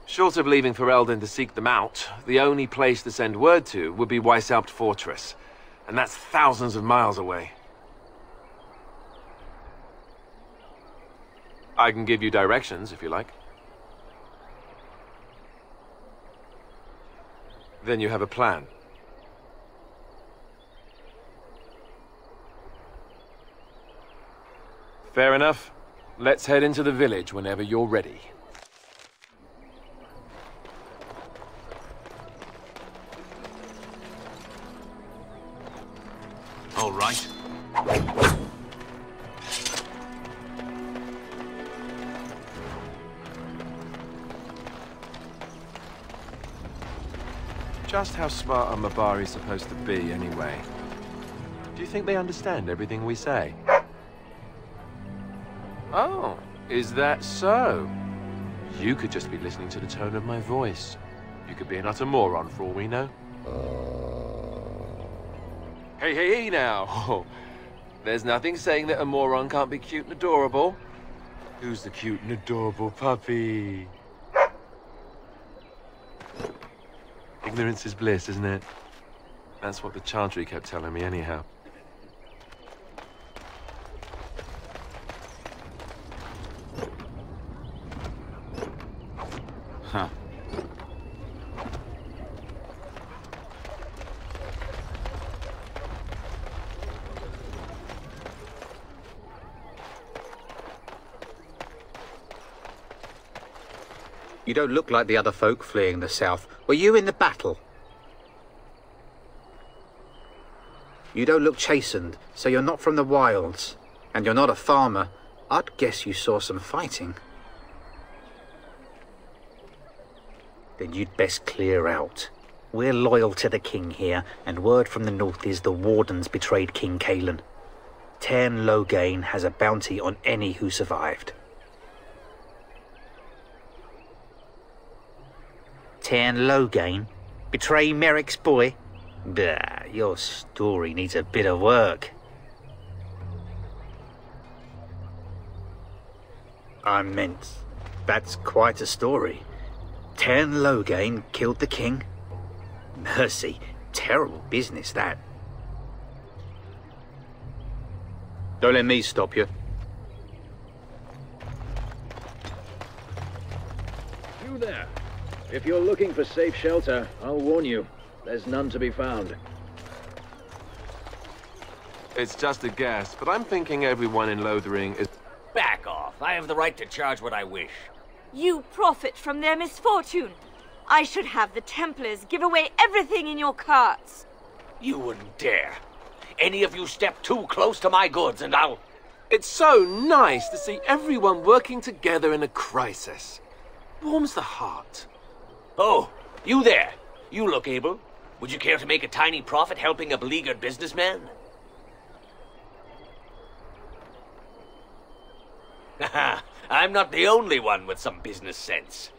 Short of leaving Ferelden to seek them out, the only place to send word to would be Weishaupt Fortress. And that's thousands of miles away. I can give you directions, if you like. Then you have a plan. Fair enough. Let's head into the village whenever you're ready. All right. Just how smart are Mabari supposed to be, anyway? Do you think they understand everything we say? Oh, is that so? You could just be listening to the tone of my voice. You could be an utter moron for all we know. Hey, now. There's nothing saying that a moron can't be cute and adorable. Who's the cute and adorable puppy? Ignorance is bliss, isn't it? That's what the Chantry kept telling me anyhow. Huh. You don't look like the other folk fleeing the south. Were you in the battle? You don't look chastened, so you're not from the wilds. And you're not a farmer. I'd guess you saw some fighting. Then you'd best clear out. We're loyal to the king here, and word from the north is the wardens betrayed King Cailan. Tairn Loghain has a bounty on any who survived. Tairn Loghain? Betray Merrick's boy? Bah, your story needs a bit of work. I meant, that's quite a story. Tairn Loghain killed the king? Mercy, terrible business that. Don't let me stop you. You there. If you're looking for safe shelter, I'll warn you. There's none to be found. It's just a guess, but I'm thinking everyone in Lothering is... Back off. I have the right to charge what I wish. You profit from their misfortune. I should have the Templars give away everything in your carts. You wouldn't dare. Any of you step too close to my goods and I'll... It's so nice to see everyone working together in a crisis. Warms the heart. Oh, you there. You look able. Would you care to make a tiny profit helping a beleaguered businessman? Haha, I'm not the only one with some business sense.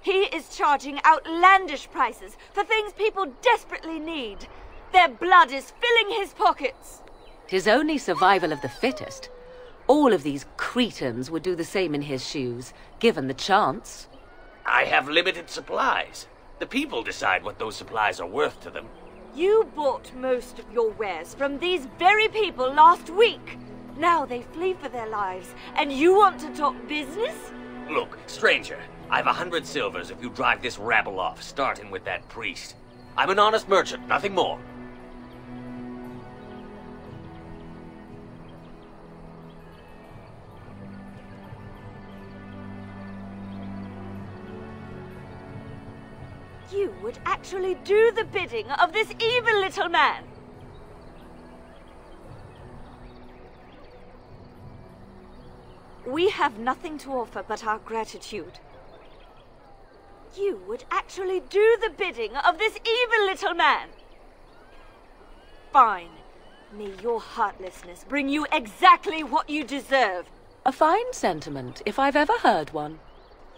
He is charging outlandish prices for things people desperately need. Their blood is filling his pockets. 'Tis only survival of the fittest. All of these cretins would do the same in his shoes, given the chance. I have limited supplies. The people decide what those supplies are worth to them. You bought most of your wares from these very people last week. Now they flee for their lives, and you want to talk business? Look, stranger, I've 100 silvers if you drive this rabble off, starting with that priest. I'm an honest merchant, nothing more. You would actually do the bidding of this evil little man. We have nothing to offer but our gratitude. You would actually do the bidding of this evil little man. Fine. May your heartlessness bring you exactly what you deserve. A fine sentiment, if I've ever heard one.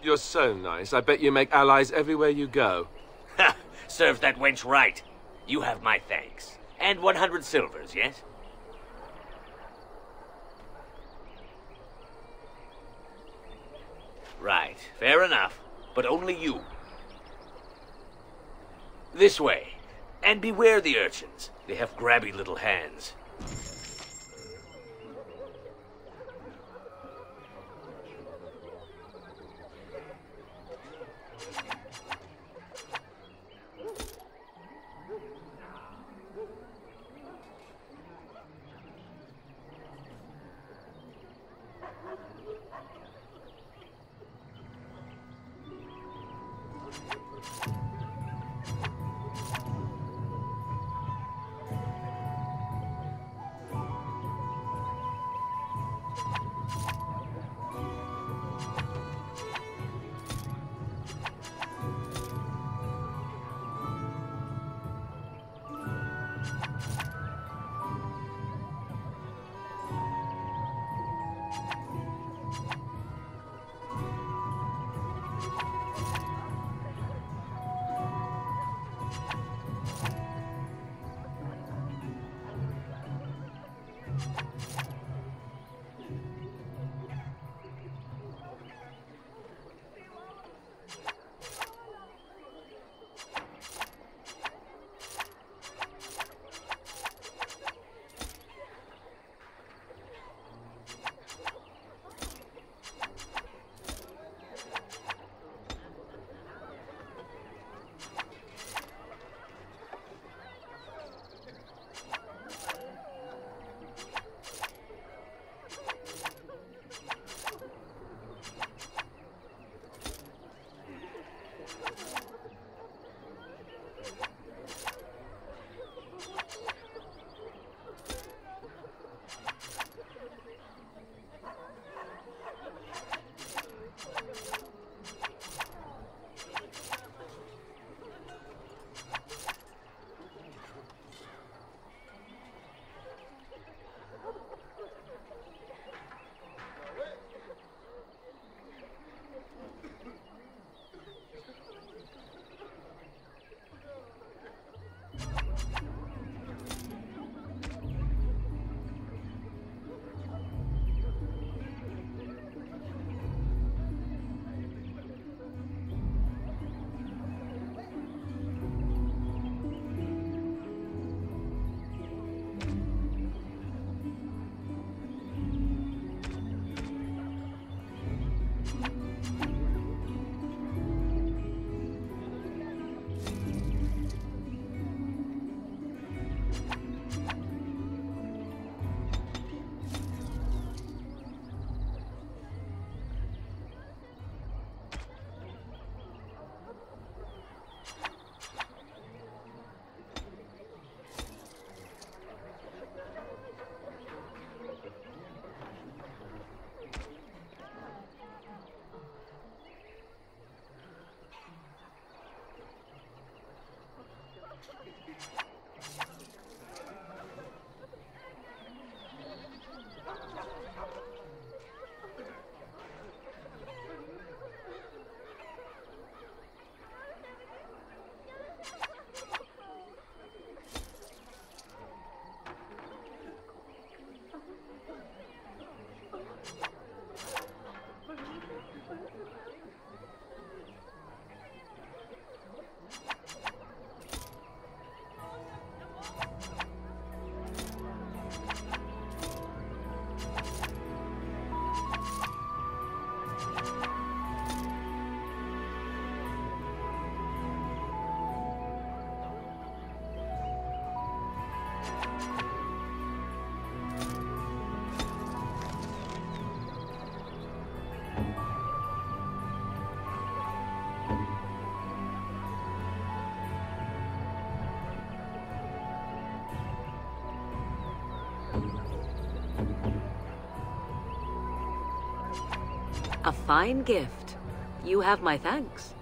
You're so nice. I bet you make allies everywhere you go. Ha! Serves that wench right. You have my thanks. And 100 silvers, yes? Right, fair enough. But only you. This way. And beware the urchins. They have grabby little hands. A fine gift. You have my thanks.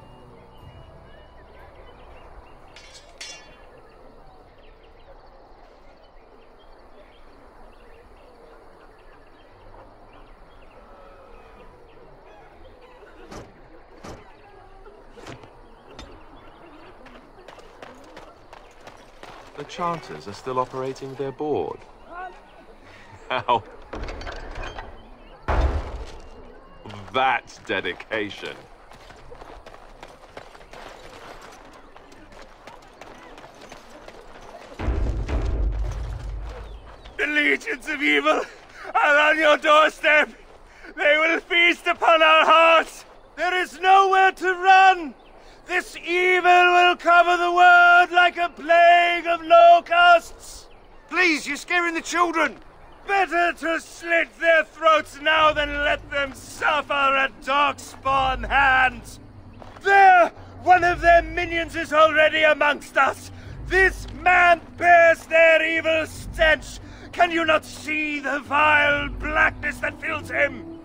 The Chanters are still operating their board. How? That's dedication. legions of evil are on your doorstep. They will feast upon our hearts. There is nowhere to run. This evil will cover the world like a plague of locusts. Please, you're scaring the children. Better to slit their throats now than let them suffer at Darkspawn hands. There! One of their minions is already amongst us. This man bears their evil stench. Can you not see the vile blackness that fills him?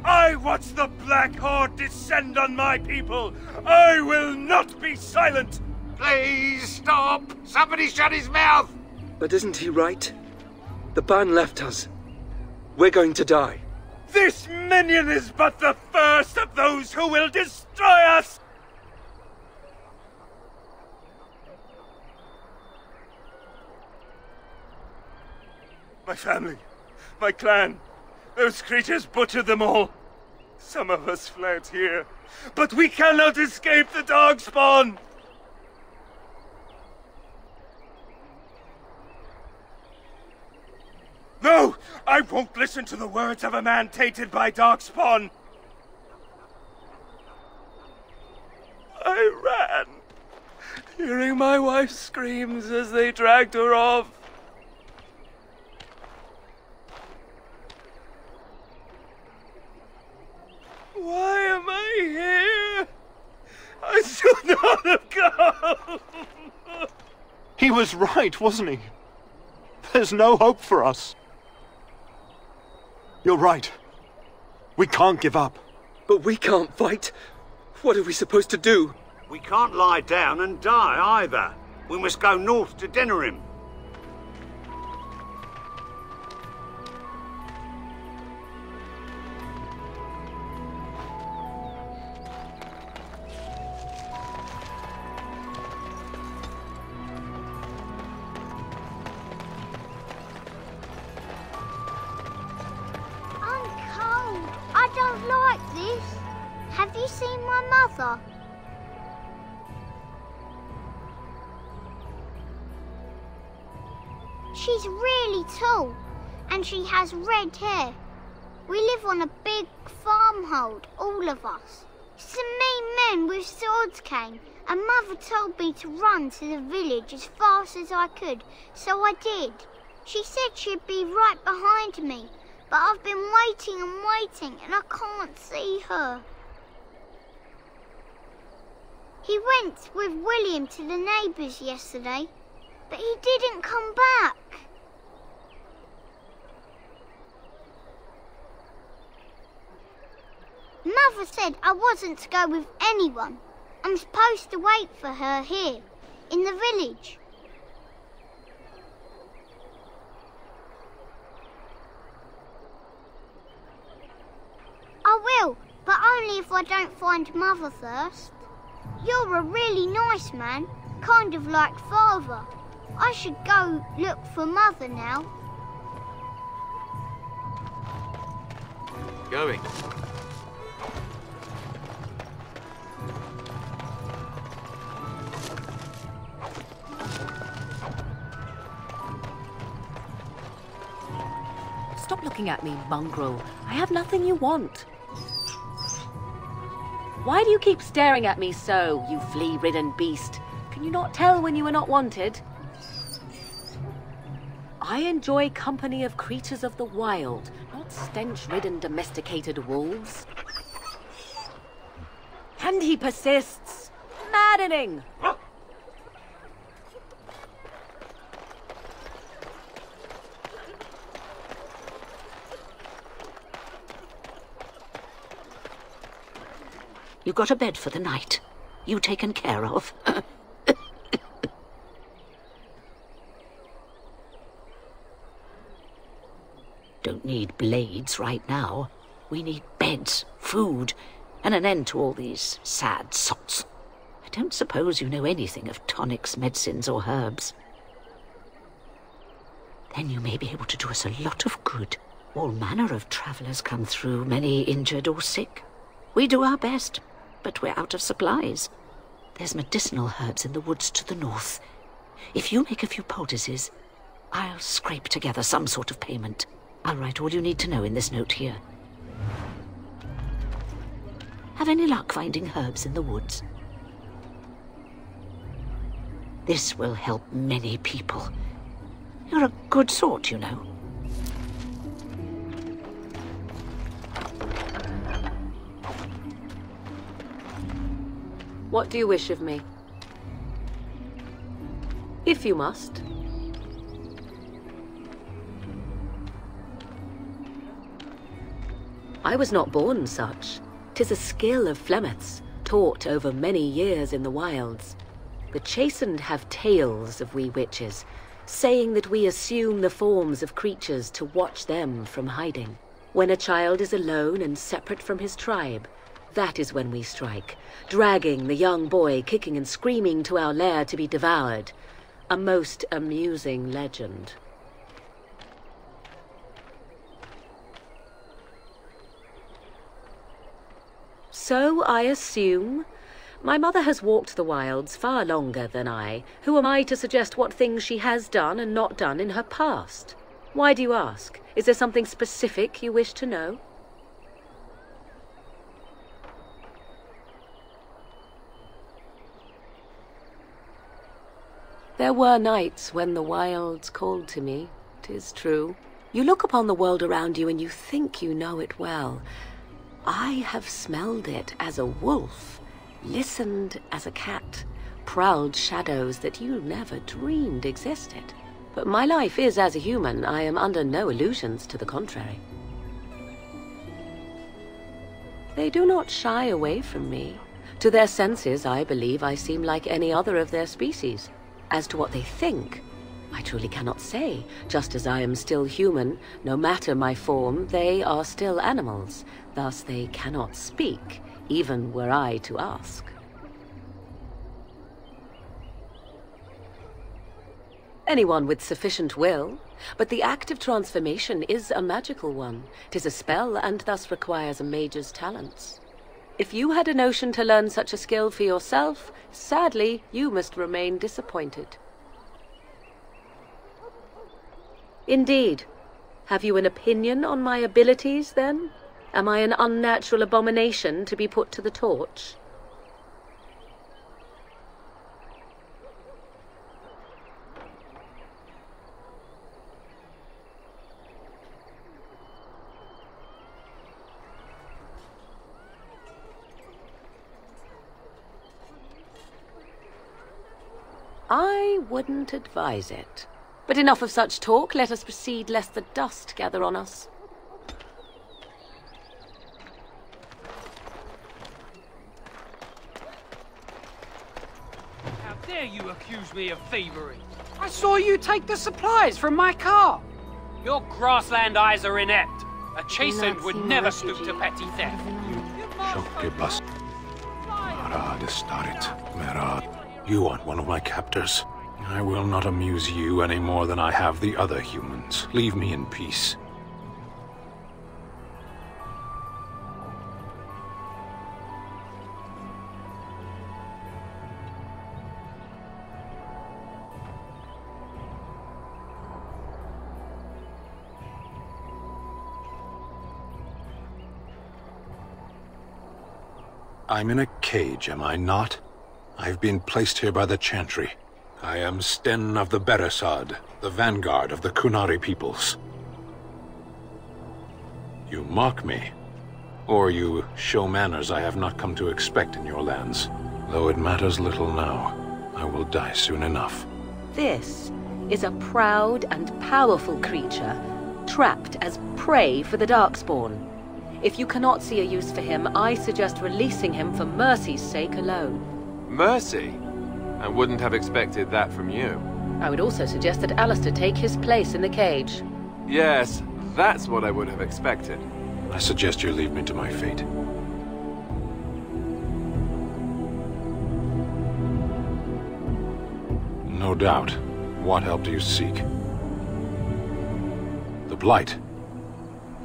I watch the Black Horde descend on my people. I will not be silent. Please stop. Somebody shut his mouth. But isn't he right? The ban left us. We're going to die. This minion is but the first of those who will destroy us. My family, my clan, those creatures butchered them all. Some of us fled here, but we cannot escape the Darkspawn. No! I won't listen to the words of a man tainted by Darkspawn. I ran, hearing my wife's screams as they dragged her off. Why am I here? I should not have come. He was right, wasn't he? There's no hope for us. You're right. We can't give up. But we can't fight. What are we supposed to do? We can't lie down and die either. We must go north to Denerim. Have you seen my mother? She's really tall, and she has red hair. We live on a big farmhold, all of us. Some mean men with swords came, and Mother told me to run to the village as fast as I could, so I did. She said she'd be right behind me, but I've been waiting and waiting, and I can't see her. He went with William to the neighbours yesterday, but he didn't come back. Mother said I wasn't to go with anyone. I'm supposed to wait for her here, in the village. I will, but only if I don't find Mother first. You're a really nice man, kind of like Father. I should go look for Mother now. Going. Stop looking at me, mongrel. I have nothing you want. Why do you keep staring at me so, you flea-ridden beast? Can you not tell when you are not wanted? I enjoy company of creatures of the wild, not stench-ridden domesticated wolves. And he persists. Maddening! You got a bed for the night. You taken care of. Don't need blades right now. We need beds, food, and an end to all these sad sots. I don't suppose you know anything of tonics, medicines, or herbs. Then you may be able to do us a lot of good. All manner of travellers come through, many injured or sick. We do our best, but we're out of supplies. There's medicinal herbs in the woods to the north. If you make a few poultices, I'll scrape together some sort of payment. I'll write all you need to know in this note here. Have any luck finding herbs in the woods? This will help many people. You're a good sort, you know. What do you wish of me? If you must. I was not born such. 'Tis a skill of Flemeth's, taught over many years in the wilds. The chastened have tales of we witches, saying that we assume the forms of creatures to watch them from hiding. When a child is alone and separate from his tribe, that is when we strike, dragging the young boy kicking and screaming to our lair to be devoured. A most amusing legend. So I assume. My mother has walked the wilds far longer than I. Who am I to suggest what things she has done and not done in her past? Why do you ask? Is there something specific you wish to know? There were nights when the wilds called to me, 'tis true. You look upon the world around you and you think you know it well. I have smelled it as a wolf, listened as a cat, prowled shadows that you never dreamed existed. But my life is as a human. I am under no illusions to the contrary. They do not shy away from me. To their senses, I believe I seem like any other of their species. As to what they think, I truly cannot say. Just as I am still human, no matter my form, they are still animals. Thus they cannot speak, even were I to ask. Anyone with sufficient will, but the act of transformation is a magical one. 'Tis a spell and thus requires a mage's talents. If you had a notion to learn such a skill for yourself, sadly, you must remain disappointed. Indeed. Have you an opinion on my abilities, then? Am I an unnatural abomination to be put to the torch? I wouldn't advise it. But enough of such talk. Let us proceed, lest the dust gather on us. How dare you accuse me of thievery? I saw you take the supplies from my car. Your grassland eyes are inept. A chastened would never stoop to petty theft. You aren't one of my captors. I will not amuse you any more than I have the other humans. Leave me in peace. I'm in a cage, am I not? I've been placed here by the Chantry. I am Sten of the Beresad, the vanguard of the Kunari peoples. You mock me, or you show manners I have not come to expect in your lands. Though it matters little now, I will die soon enough. This is a proud and powerful creature, trapped as prey for the Darkspawn. If you cannot see a use for him, I suggest releasing him for mercy's sake alone. Mercy? I wouldn't have expected that from you. I would also suggest that Alistair take his place in the cage. Yes, that's what I would have expected. I suggest you leave me to my fate. No doubt. What help do you seek? The Blight.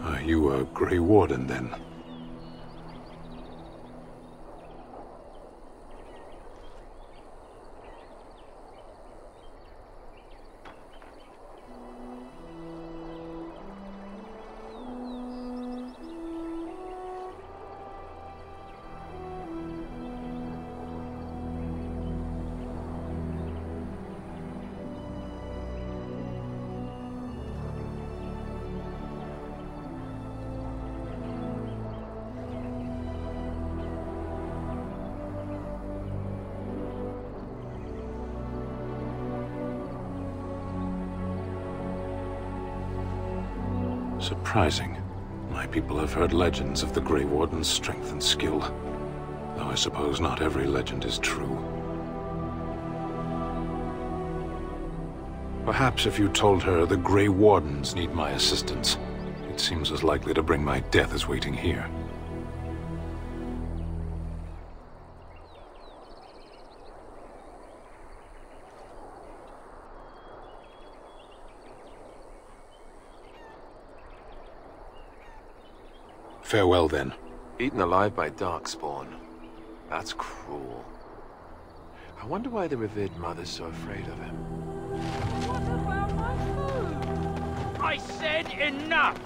Are you a Grey Warden, then? Surprising. My people have heard legends of the Grey Warden's strength and skill, though I suppose not every legend is true. Perhaps if you told her the Grey Wardens need my assistance, it seems as likely to bring my death as waiting here. Farewell, then. Eaten alive by darkspawn. That's cruel. I wonder why the revered mother's so afraid of him. What about my food? I said enough!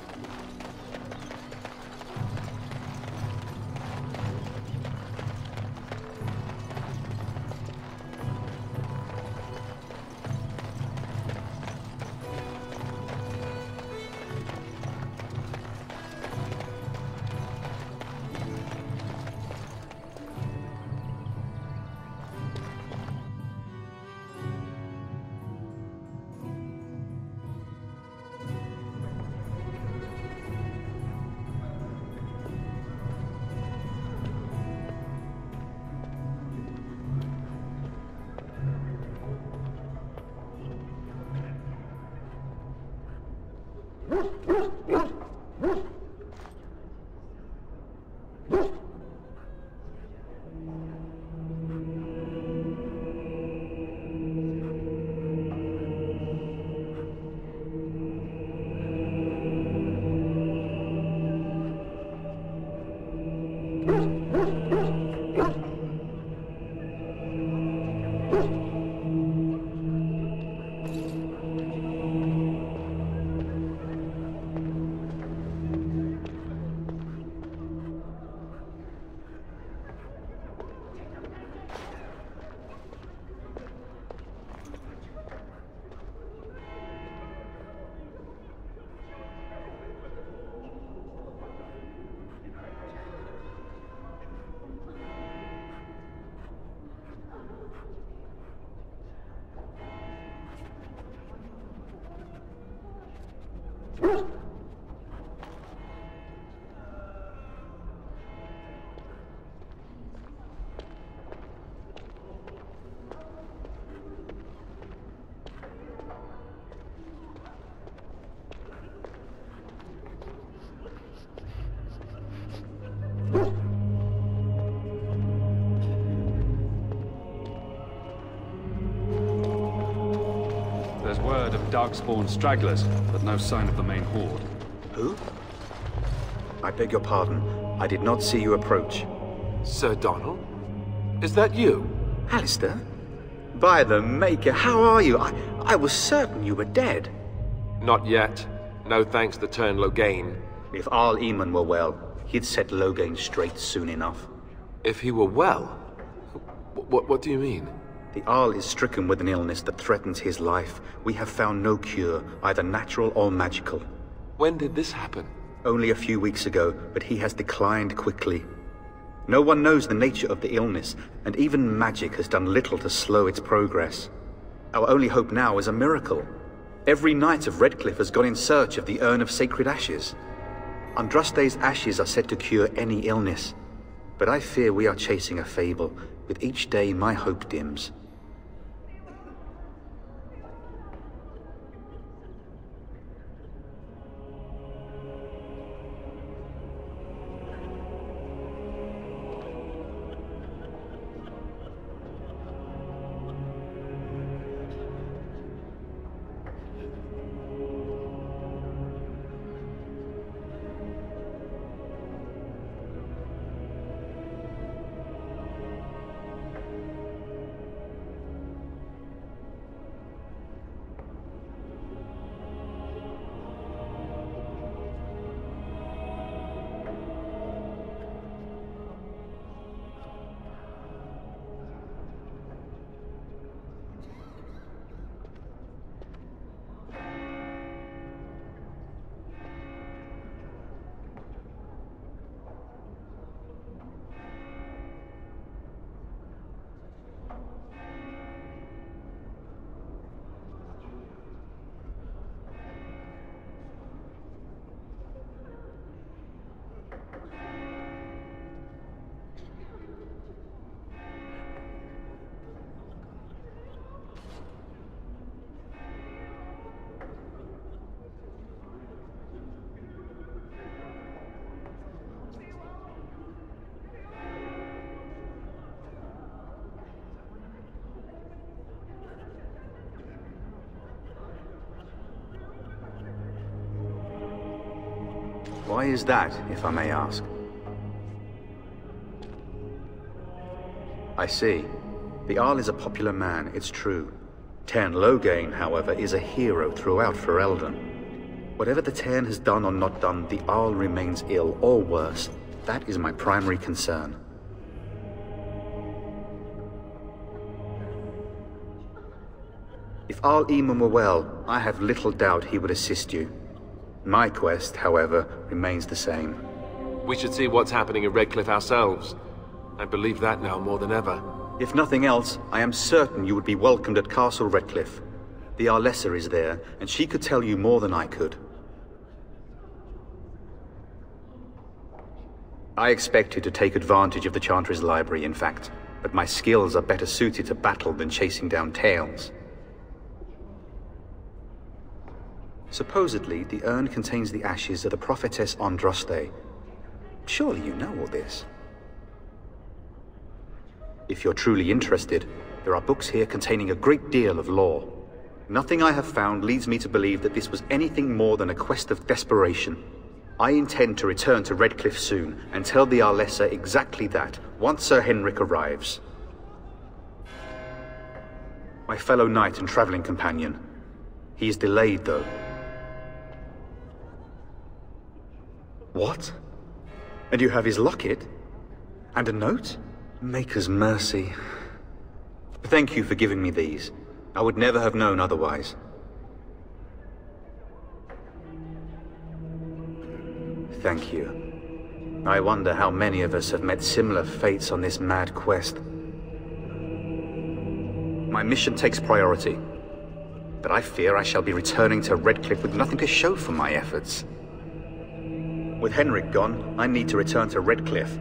There's word of darkspawn stragglers, but no sign of the main horde. Who? I beg your pardon. I did not see you approach. Sir Donald? Is that you? Alistair? By the Maker, how are you? I was certain you were dead. Not yet. No thanks to Turn Loghain. If Arl Eamon were well, he'd set Loghain straight soon enough. If he were well? What do you mean? The Arl is stricken with an illness that threatens his life. We have found no cure, either natural or magical. When did this happen? Only a few weeks ago, but he has declined quickly. No one knows the nature of the illness, and even magic has done little to slow its progress. Our only hope now is a miracle. Every knight of Redcliffe has gone in search of the Urn of Sacred Ashes. Andraste's ashes are said to cure any illness, but I fear we are chasing a fable. With each day, my hope dims. Why is that, if I may ask? I see. The Jarl is a popular man, it's true. Tairn Loghain, however, is a hero throughout Ferelden. Whatever the Tairn has done or not done, the Jarl remains ill, or worse. That is my primary concern. If Jarl Eamon were well, I have little doubt he would assist you. My quest, however, remains the same. We should see what's happening in Redcliffe ourselves. I believe that now more than ever. If nothing else, I am certain you would be welcomed at Castle Redcliffe. The Arlessa is there, and she could tell you more than I could. I expected to take advantage of the Chantry's library, in fact, but my skills are better suited to battle than chasing down tales. Supposedly, the urn contains the ashes of the prophetess Andraste. Surely you know all this. If you're truly interested, there are books here containing a great deal of lore. Nothing I have found leads me to believe that this was anything more than a quest of desperation. I intend to return to Redcliffe soon and tell the Arlessa exactly that, once Sir Henrik arrives. My fellow knight and traveling companion. He is delayed, though. What? And you have his locket? And a note? Maker's mercy. Thank you for giving me these. I would never have known otherwise. Thank you. I wonder how many of us have met similar fates on this mad quest. My mission takes priority, but I fear I shall be returning to Redcliffe with nothing to show for my efforts. With Henrik gone, I need to return to Redcliffe.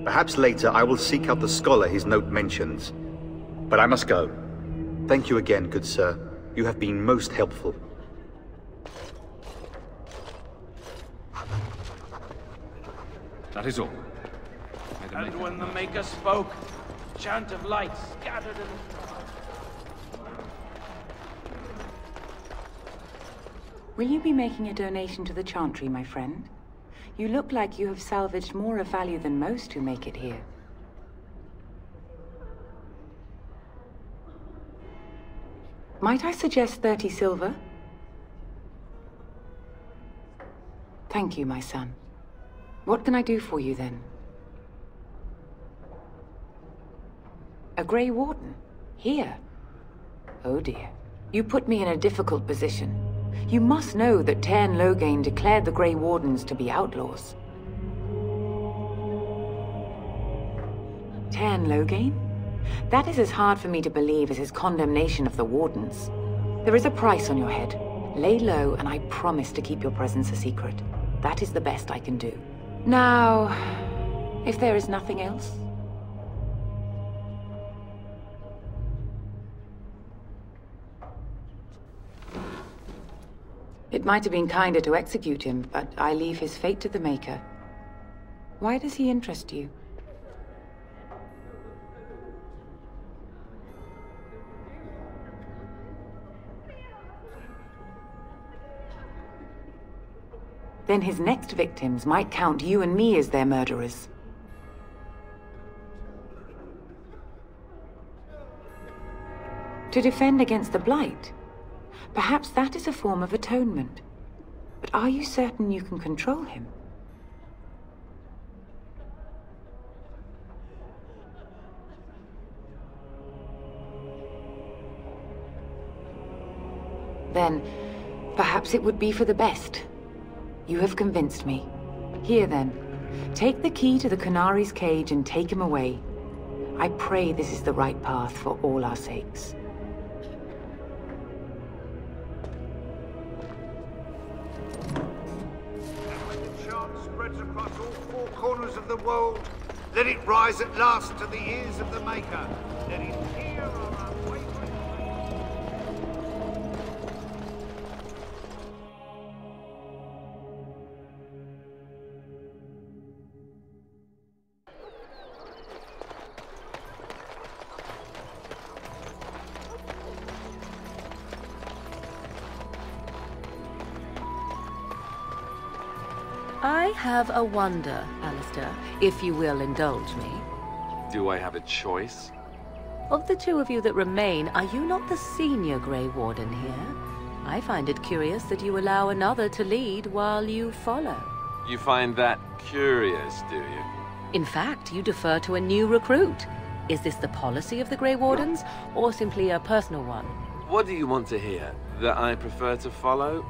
Perhaps later I will seek out the scholar his note mentions. But I must go. Thank you again, good sir. You have been most helpful. That is all. And when the Maker spoke, a chant of light scattered in Will you be making a donation to the Chantry, my friend? You look like you have salvaged more of value than most who make it here. Might I suggest 30 silver? Thank you, my son. What can I do for you, then? A Grey Warden? Here? Oh dear. You put me in a difficult position. You must know that Tairn Loghain declared the Grey Wardens to be outlaws. Tairn Loghain? That is as hard for me to believe as his condemnation of the Wardens. There is a price on your head. Lay low, and I promise to keep your presence a secret. That is the best I can do. Now, if there is nothing else... It might have been kinder to execute him, but I leave his fate to the Maker. Why does he interest you? Then his next victims might count you and me as their murderers. To defend against the Blight? Perhaps that is a form of atonement. But are you certain you can control him? Then, perhaps it would be for the best. You have convinced me. Here then, take the key to the Canary's cage and take him away. I pray this is the right path for all our sakes. Across all four corners of the world, let it rise at last to the ears of the Maker. Let it hear our unwavering... I have a wonder, Alistair, if you will indulge me. Do I have a choice? Of the two of you that remain, are you not the senior Grey Warden here? I find it curious that you allow another to lead while you follow. You find that curious, do you? In fact, you defer to a new recruit. Is this the policy of the Grey Wardens, or simply a personal one? What do you want to hear? That I prefer to follow?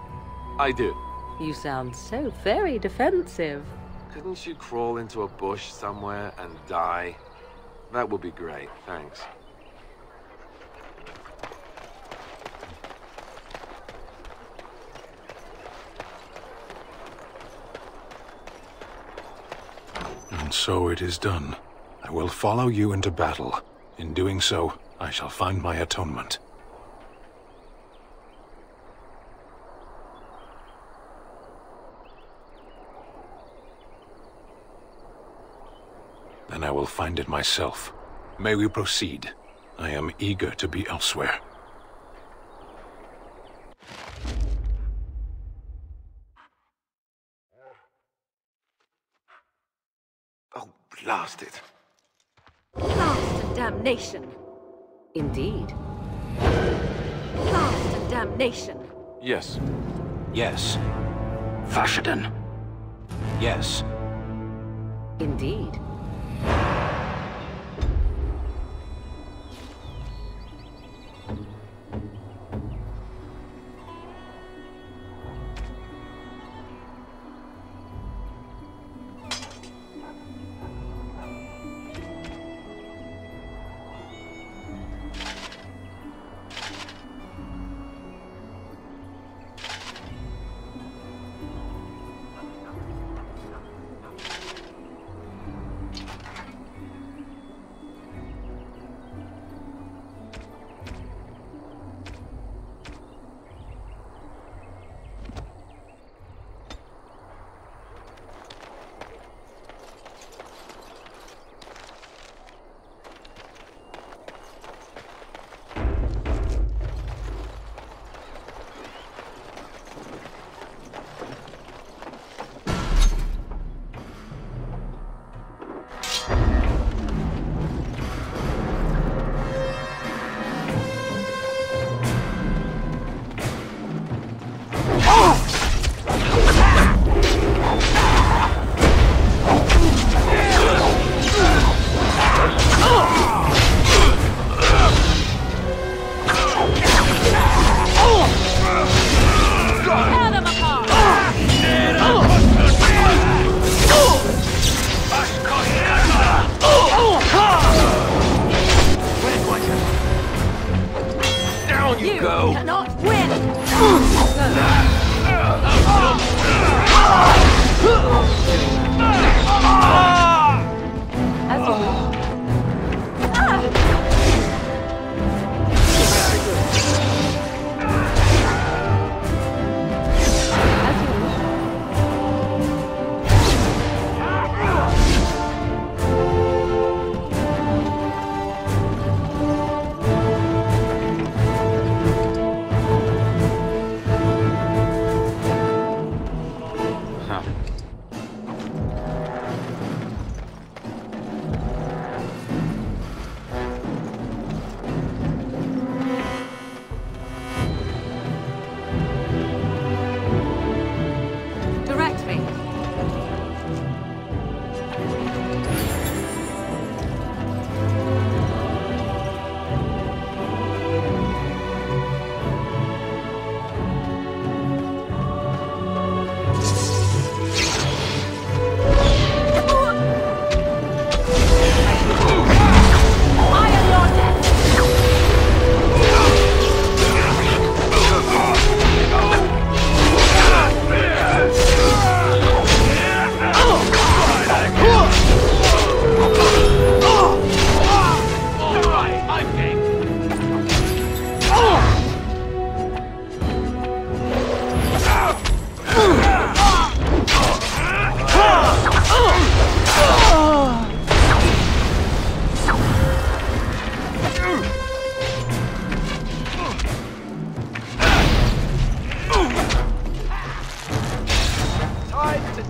I do. You sound so very defensive. Couldn't you crawl into a bush somewhere and die? That would be great, thanks. And so it is done. I will follow you into battle. In doing so, I shall find my atonement. Then I will find it myself. May we proceed? I am eager to be elsewhere. Oh, blast it. Blast and damnation. Indeed. Blast and damnation. Yes. Yes. Fashion. Yes. Indeed.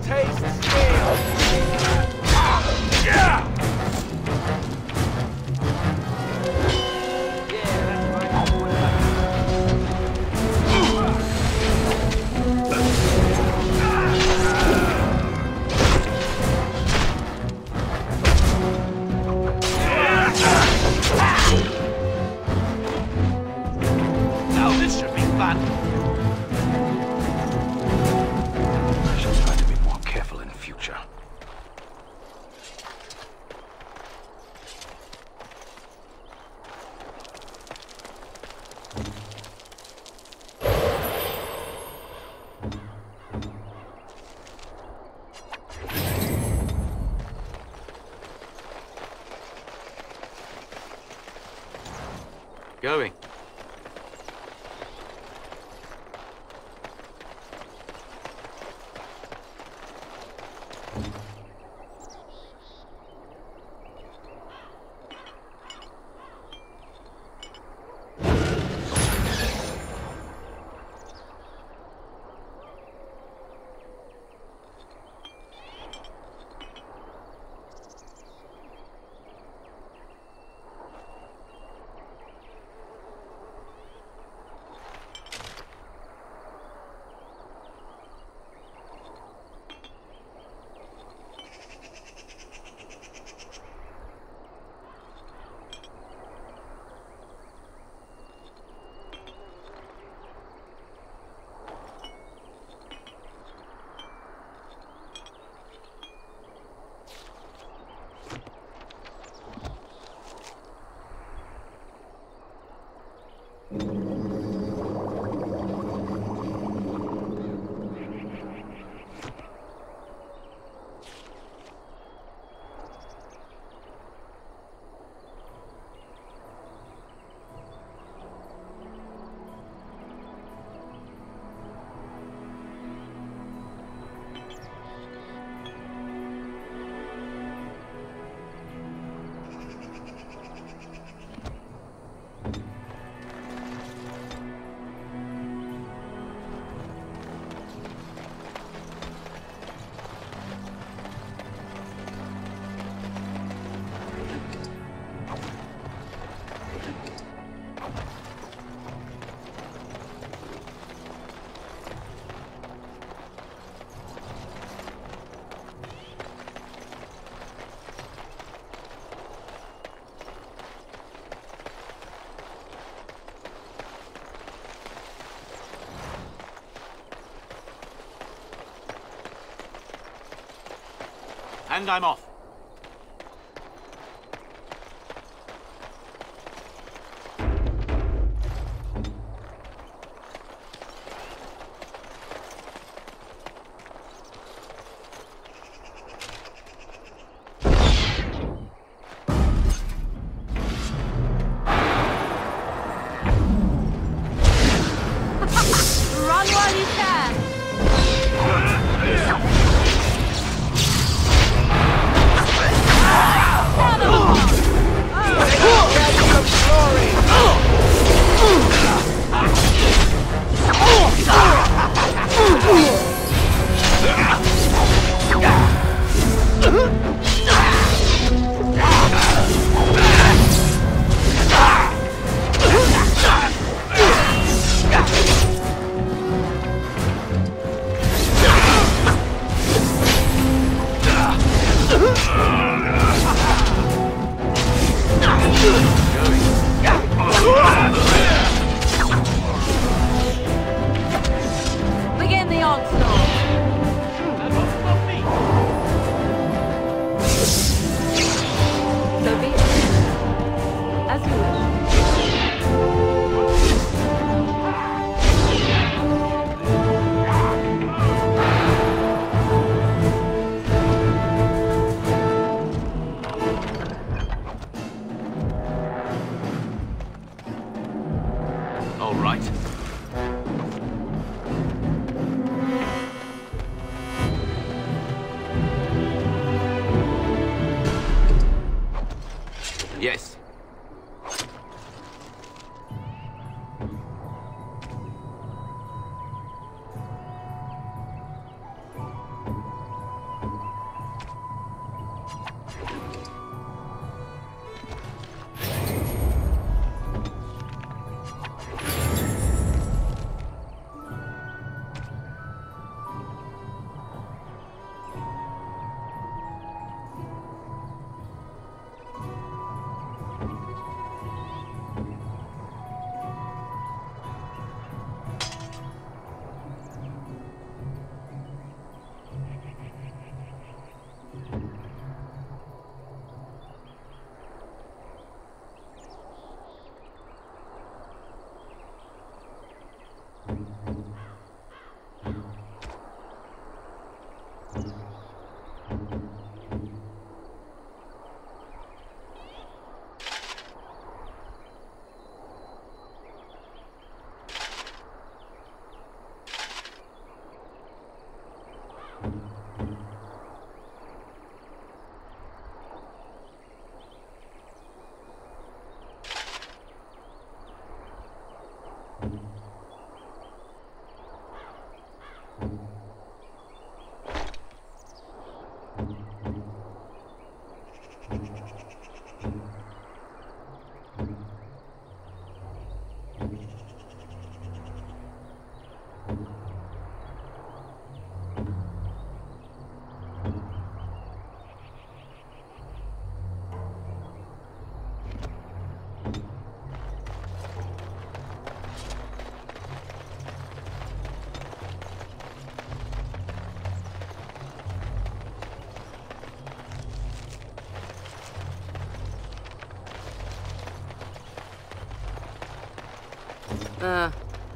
taste stale. Yeah! Now this should be fun. I shall try to be more careful in future. Going. And I'm off. Run while you can! Begin the onslaught! So be it. As you wish. All right. Yes.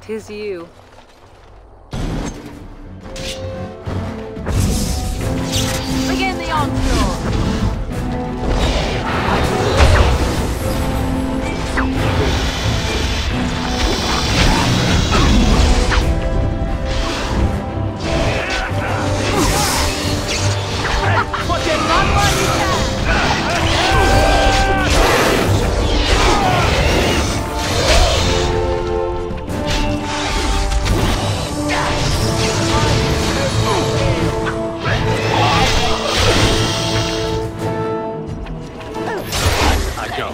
'Tis you. Begin the onslaught! Watch it, run while you can! I go.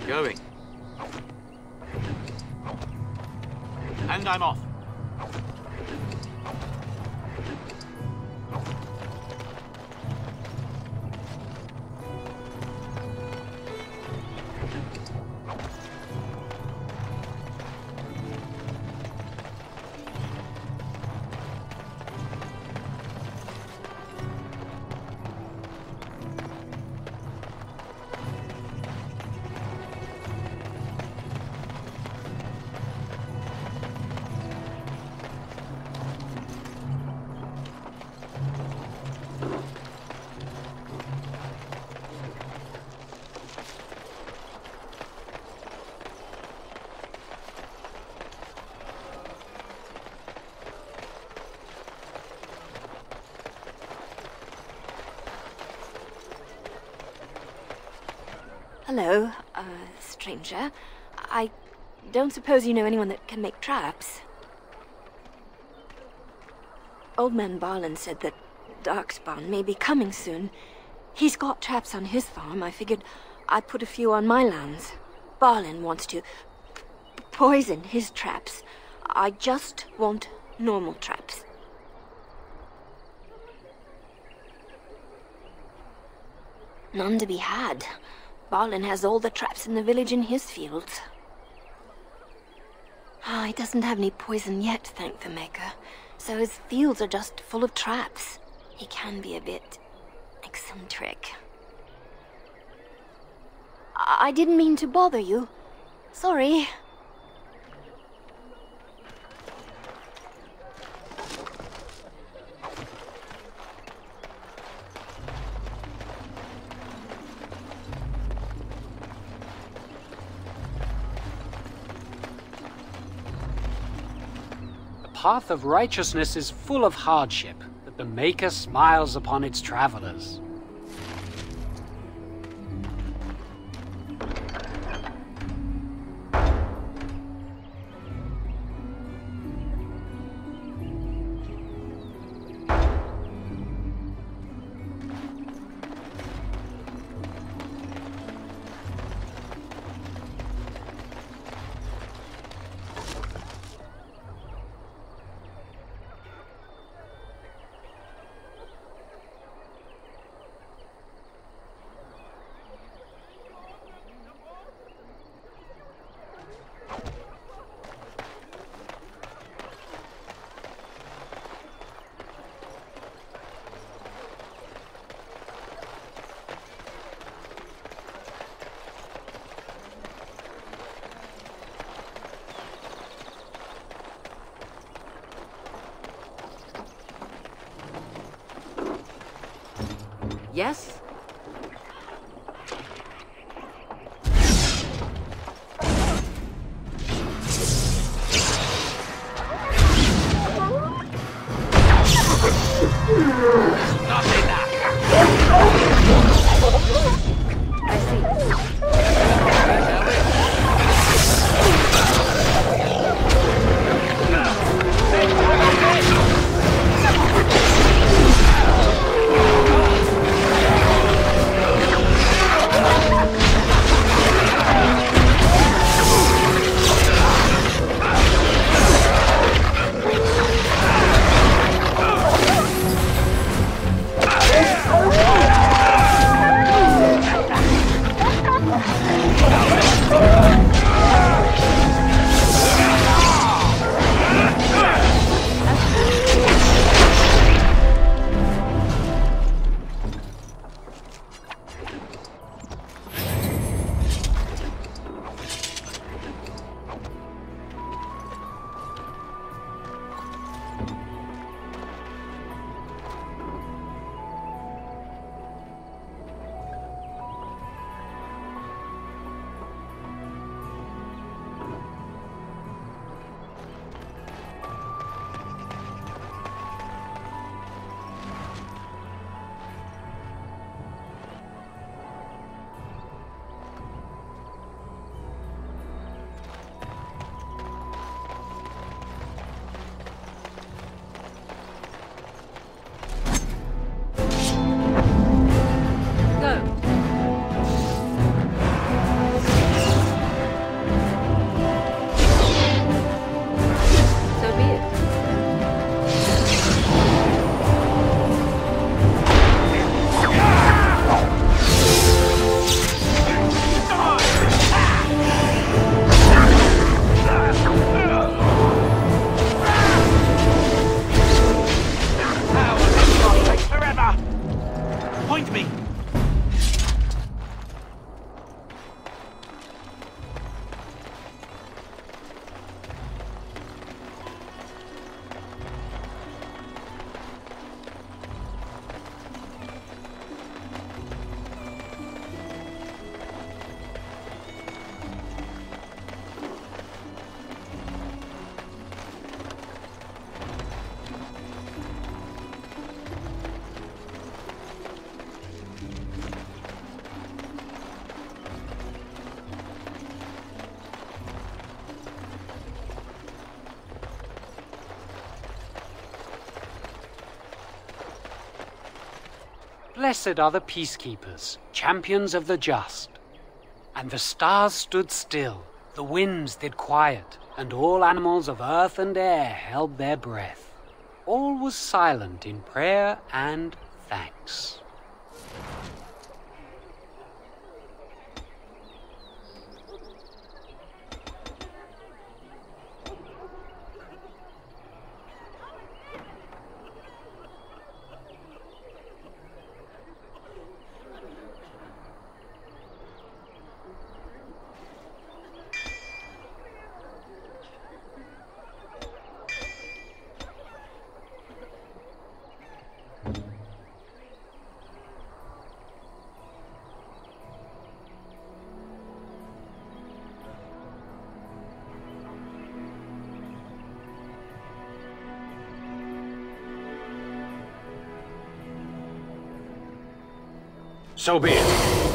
Going. And I'm off. Hello, stranger. I don't suppose you know anyone that can make traps? Old man Barlin said that Darkspawn may be coming soon. He's got traps on his farm. I figured I'd put a few on my lands. Barlin wants to poison his traps. I just want normal traps. None to be had. Barlin has all the traps in the village in his fields. He doesn't have any poison yet, thank the Maker. So his fields are just full of traps. He can be a bit eccentric. I didn't mean to bother you. Sorry. The path of righteousness is full of hardship, but the Maker smiles upon its travelers. Yes? I see. me! Blessed are the peacekeepers, champions of the just. And the stars stood still, the winds did quiet, and all animals of earth and air held their breath. All was silent in prayer and thanks. So be it.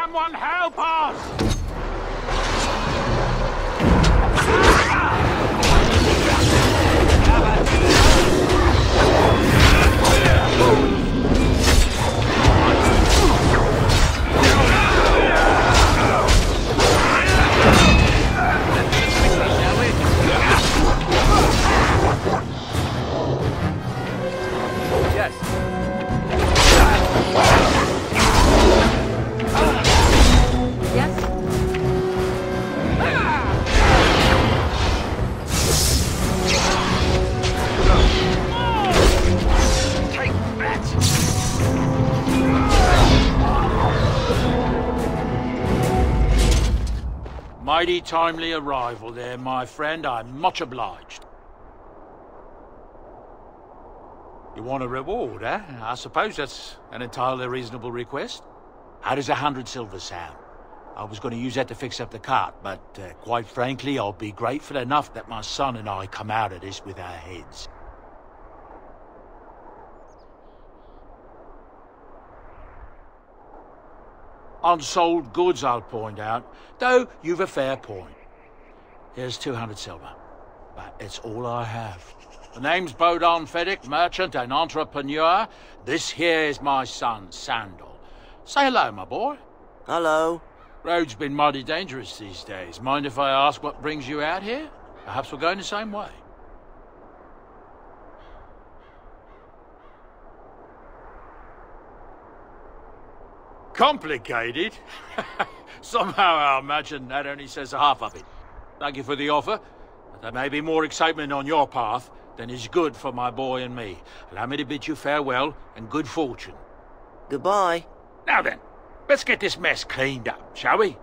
Someone help us! Mighty timely arrival there, my friend. I'm much obliged. You want a reward, eh? I suppose that's an entirely reasonable request. How does 100 silver sound? I was going to use that to fix up the cart, but quite frankly, I'll be grateful enough that my son and I come out of this with our heads. Unsold goods, I'll point out, though you've a fair point. Here's 200 silver, but it's all I have. The name's Bodon Feddick, merchant and entrepreneur. This here is my son, Sandal. Say hello, my boy. Hello. Road's been mighty dangerous these days. Mind if I ask what brings you out here? Perhaps we're going the same way. Complicated? Somehow I imagine that only says half of it. Thank you for the offer, but there may be more excitement on your path than is good for my boy and me. Allow me to bid you farewell and good fortune. Goodbye. Now then, let's get this mess cleaned up, shall we?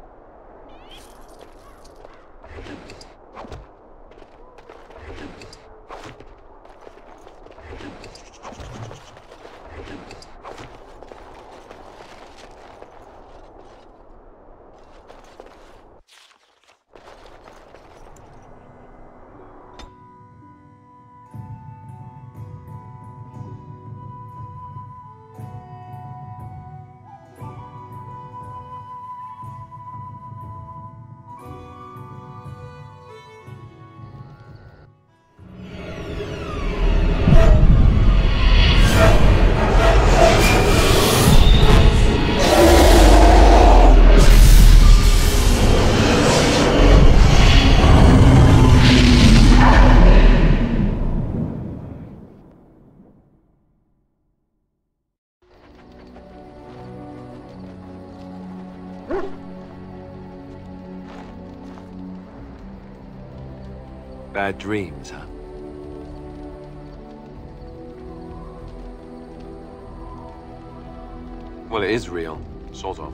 Bad dreams, huh? Well, it is real, sort of.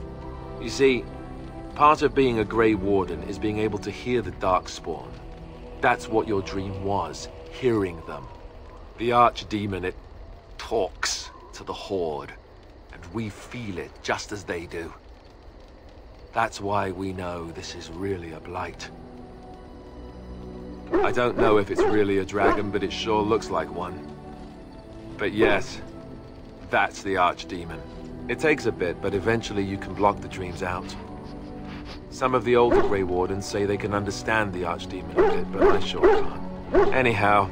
You see, part of being a Grey Warden is being able to hear the Darkspawn. That's what your dream was, hearing them. The Archdemon, it talks to the Horde, and we feel it just as they do. That's why we know this is really a blight. I don't know if it's really a dragon, but it sure looks like one. But yes, that's the Archdemon. It takes a bit, but eventually you can block the dreams out. Some of the older Grey Wardens say they can understand the Archdemon a bit, but I sure can't. Anyhow,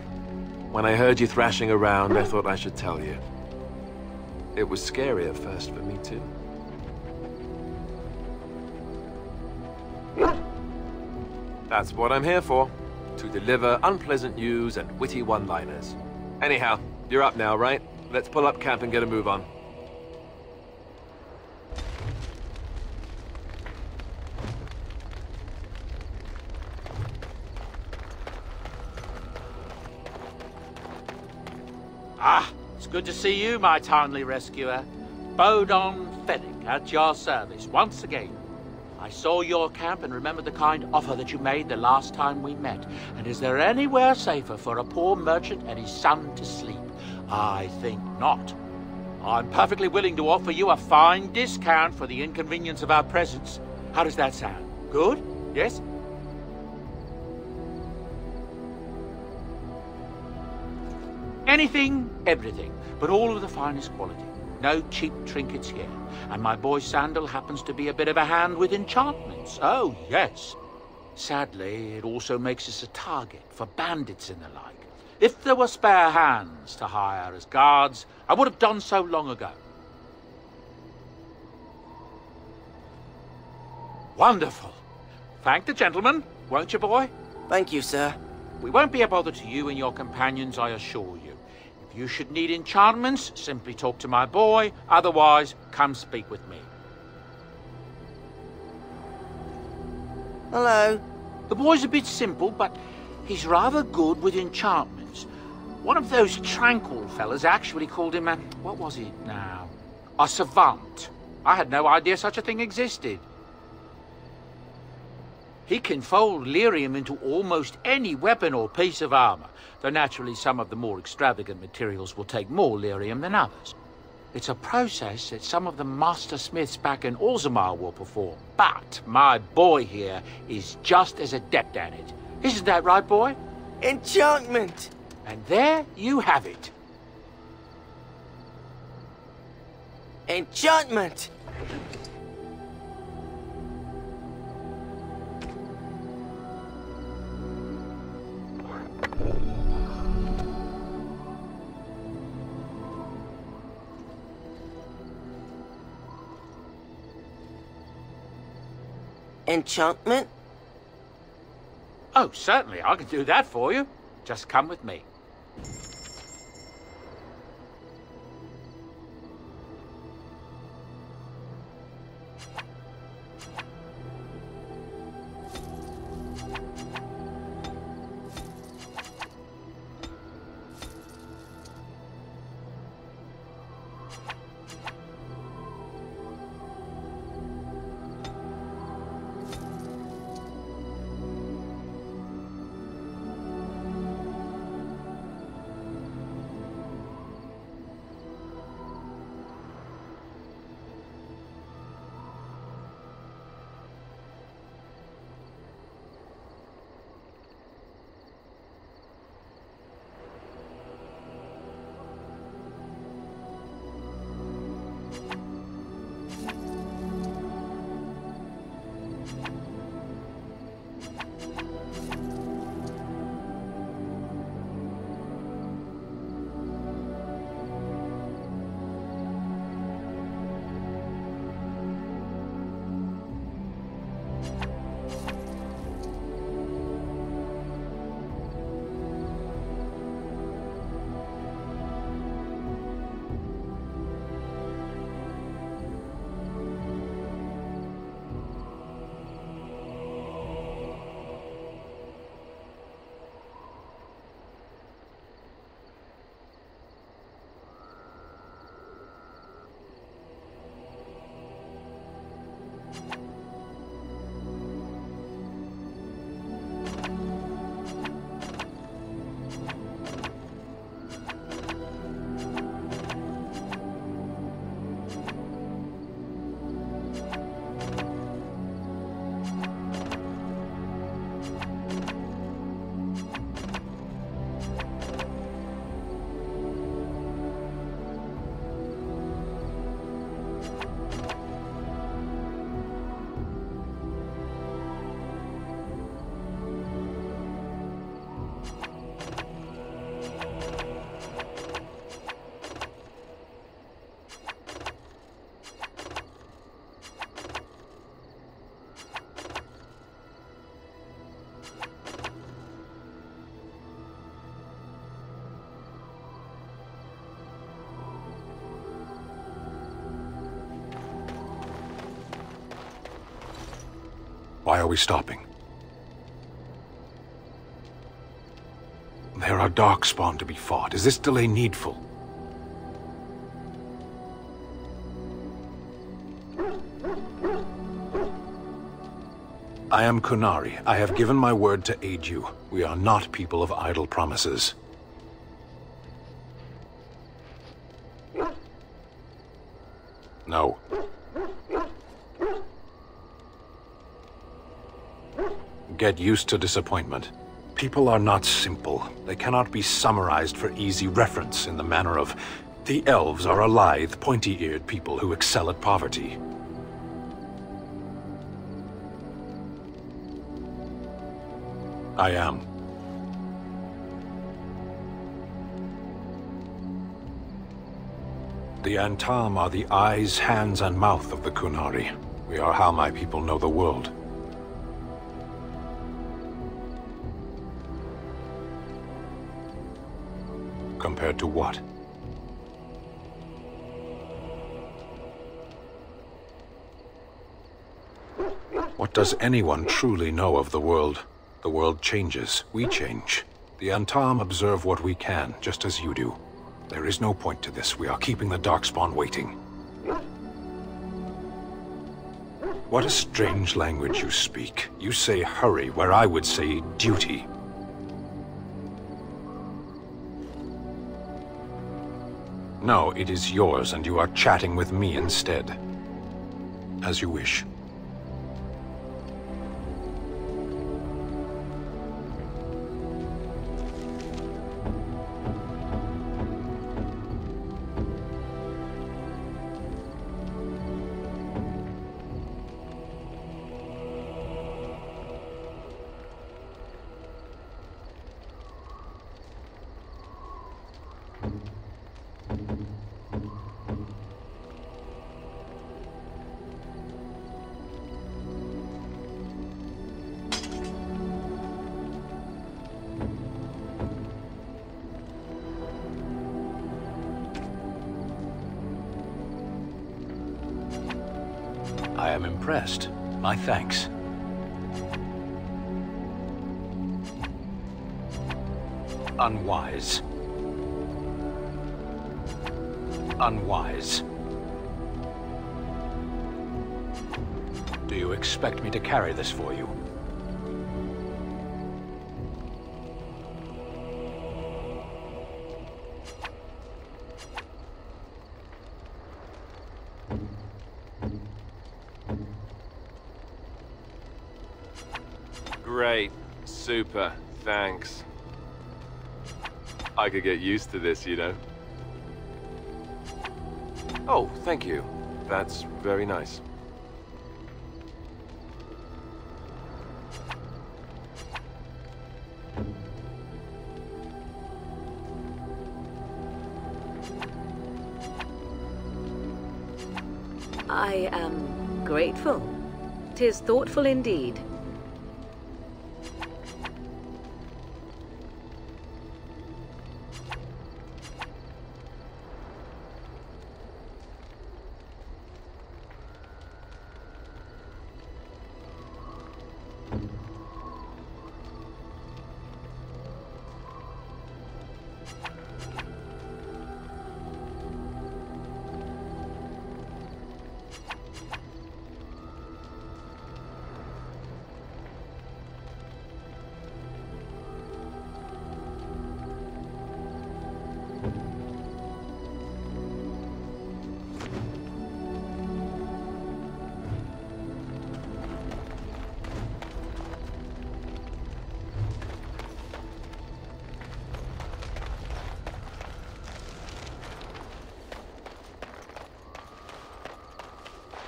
when I heard you thrashing around, I thought I should tell you. It was scary at first for me, too. That's what I'm here for. To deliver unpleasant news and witty one-liners. Anyhow, you're up now, right? Let's pull up camp and get a move on. Ah, it's good to see you, my timely rescuer. Bodon Feddick at your service once again. I saw your camp and remembered the kind offer that you made the last time we met. And is there anywhere safer for a poor merchant and his son to sleep? I think not. I'm perfectly willing to offer you a fine discount for the inconvenience of our presence. How does that sound? Good? Yes? Anything, everything, but all of the finest quality. No cheap trinkets here. And my boy Sandal happens to be a bit of a hand with enchantments. Oh, yes. Sadly, it also makes us a target for bandits and the like. If there were spare hands to hire as guards, I would have done so long ago. Wonderful. Thank the gentleman, won't you, boy? Thank you, sir. We won't be a bother to you and your companions, I assure you. If you should need enchantments, simply talk to my boy. Otherwise, come speak with me. Hello. The boy's a bit simple, but he's rather good with enchantments. One of those tranquil fellas actually called him what was it now? A savant. I had no idea such a thing existed. He can fold lyrium into almost any weapon or piece of armor, though naturally some of the more extravagant materials will take more lyrium than others. It's a process that some of the master smiths back in Orzammar will perform, but my boy here is just as adept at it. Isn't that right, boy? Enchantment! And there you have it. Enchantment! Enchantment? Oh, certainly, I can do that for you. Just come with me. Why are we stopping? There are darkspawn to be fought. Is this delay needful? I am Kunari. I have given my word to aid you. We are not people of idle promises. No. Get used to disappointment. People are not simple. They cannot be summarized for easy reference in the manner of The elves are a lithe, pointy-eared people who excel at poverty. I am. The Antam are the eyes, hands, and mouth of the Kunari. We are how my people know the world. Compared to what? What does anyone truly know of the world? The world changes. We change. The Antam observe what we can, just as you do. There is no point to this. We are keeping the Darkspawn waiting. What a strange language you speak. You say hurry, where I would say duty. No, it is yours, and you are chatting with me instead. As you wish. I am impressed. My thanks. Unwise. Unwise. Do you expect me to carry this for you? Great. Super. Thanks. I could get used to this, you know. Oh, thank you. That's very nice. I am grateful. 'Tis thoughtful indeed.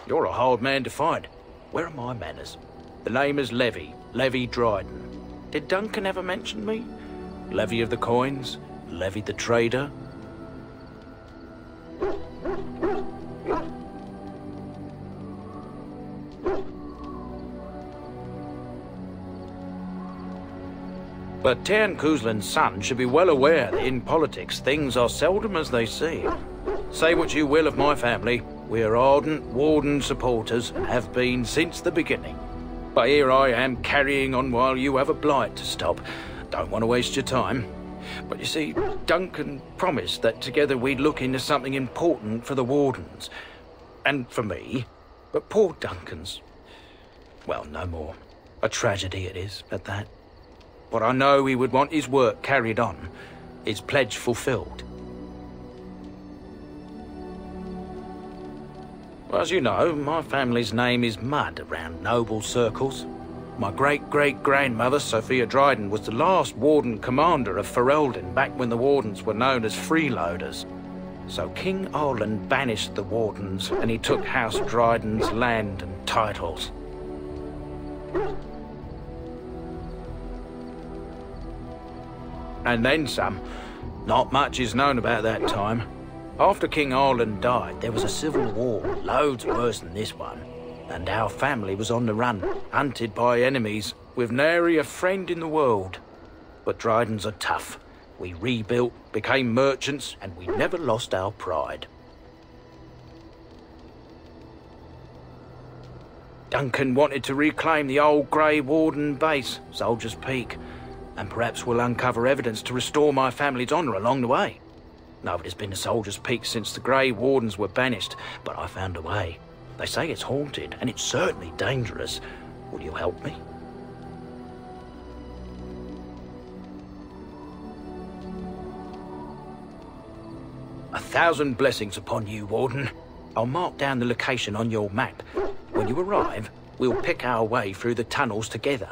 You're a hard man to find. Where are my manners? The name is Levy. Levy Dryden. Did Duncan ever mention me? Levy of the coins? Levy the trader? But Tairn Kuzlin's son should be well aware that in politics things are seldom as they seem. Say what you will of my family, we're ardent Warden supporters and have been since the beginning. But here I am carrying on while you have a blight to stop. Don't want to waste your time. But you see, Duncan promised that together we'd look into something important for the Wardens. And for me. But poor Duncan's... well, no more. A tragedy it is, at that. But I know he would want his work carried on. His pledge fulfilled. Well, as you know, my family's name is mud around noble circles. My great-great-grandmother, Sophia Dryden, was the last Warden commander of Ferelden back when the Wardens were known as freeloaders. So King Arlen banished the Wardens, and he took House Dryden's land and titles. And then some. Not much is known about that time. After King Arlen died, there was a civil war, loads worse than this one. And our family was on the run, hunted by enemies, with nary a friend in the world. But Drydens are tough. We rebuilt, became merchants, and we never lost our pride. Duncan wanted to reclaim the old Grey Warden base, Soldier's Peak, and perhaps we'll uncover evidence to restore my family's honour along the way. Nobody's been to Soldier's Peak since the Grey Wardens were banished, but I found a way. They say it's haunted, and it's certainly dangerous. Will you help me? A thousand blessings upon you, Warden. I'll mark down the location on your map. When you arrive, we'll pick our way through the tunnels together.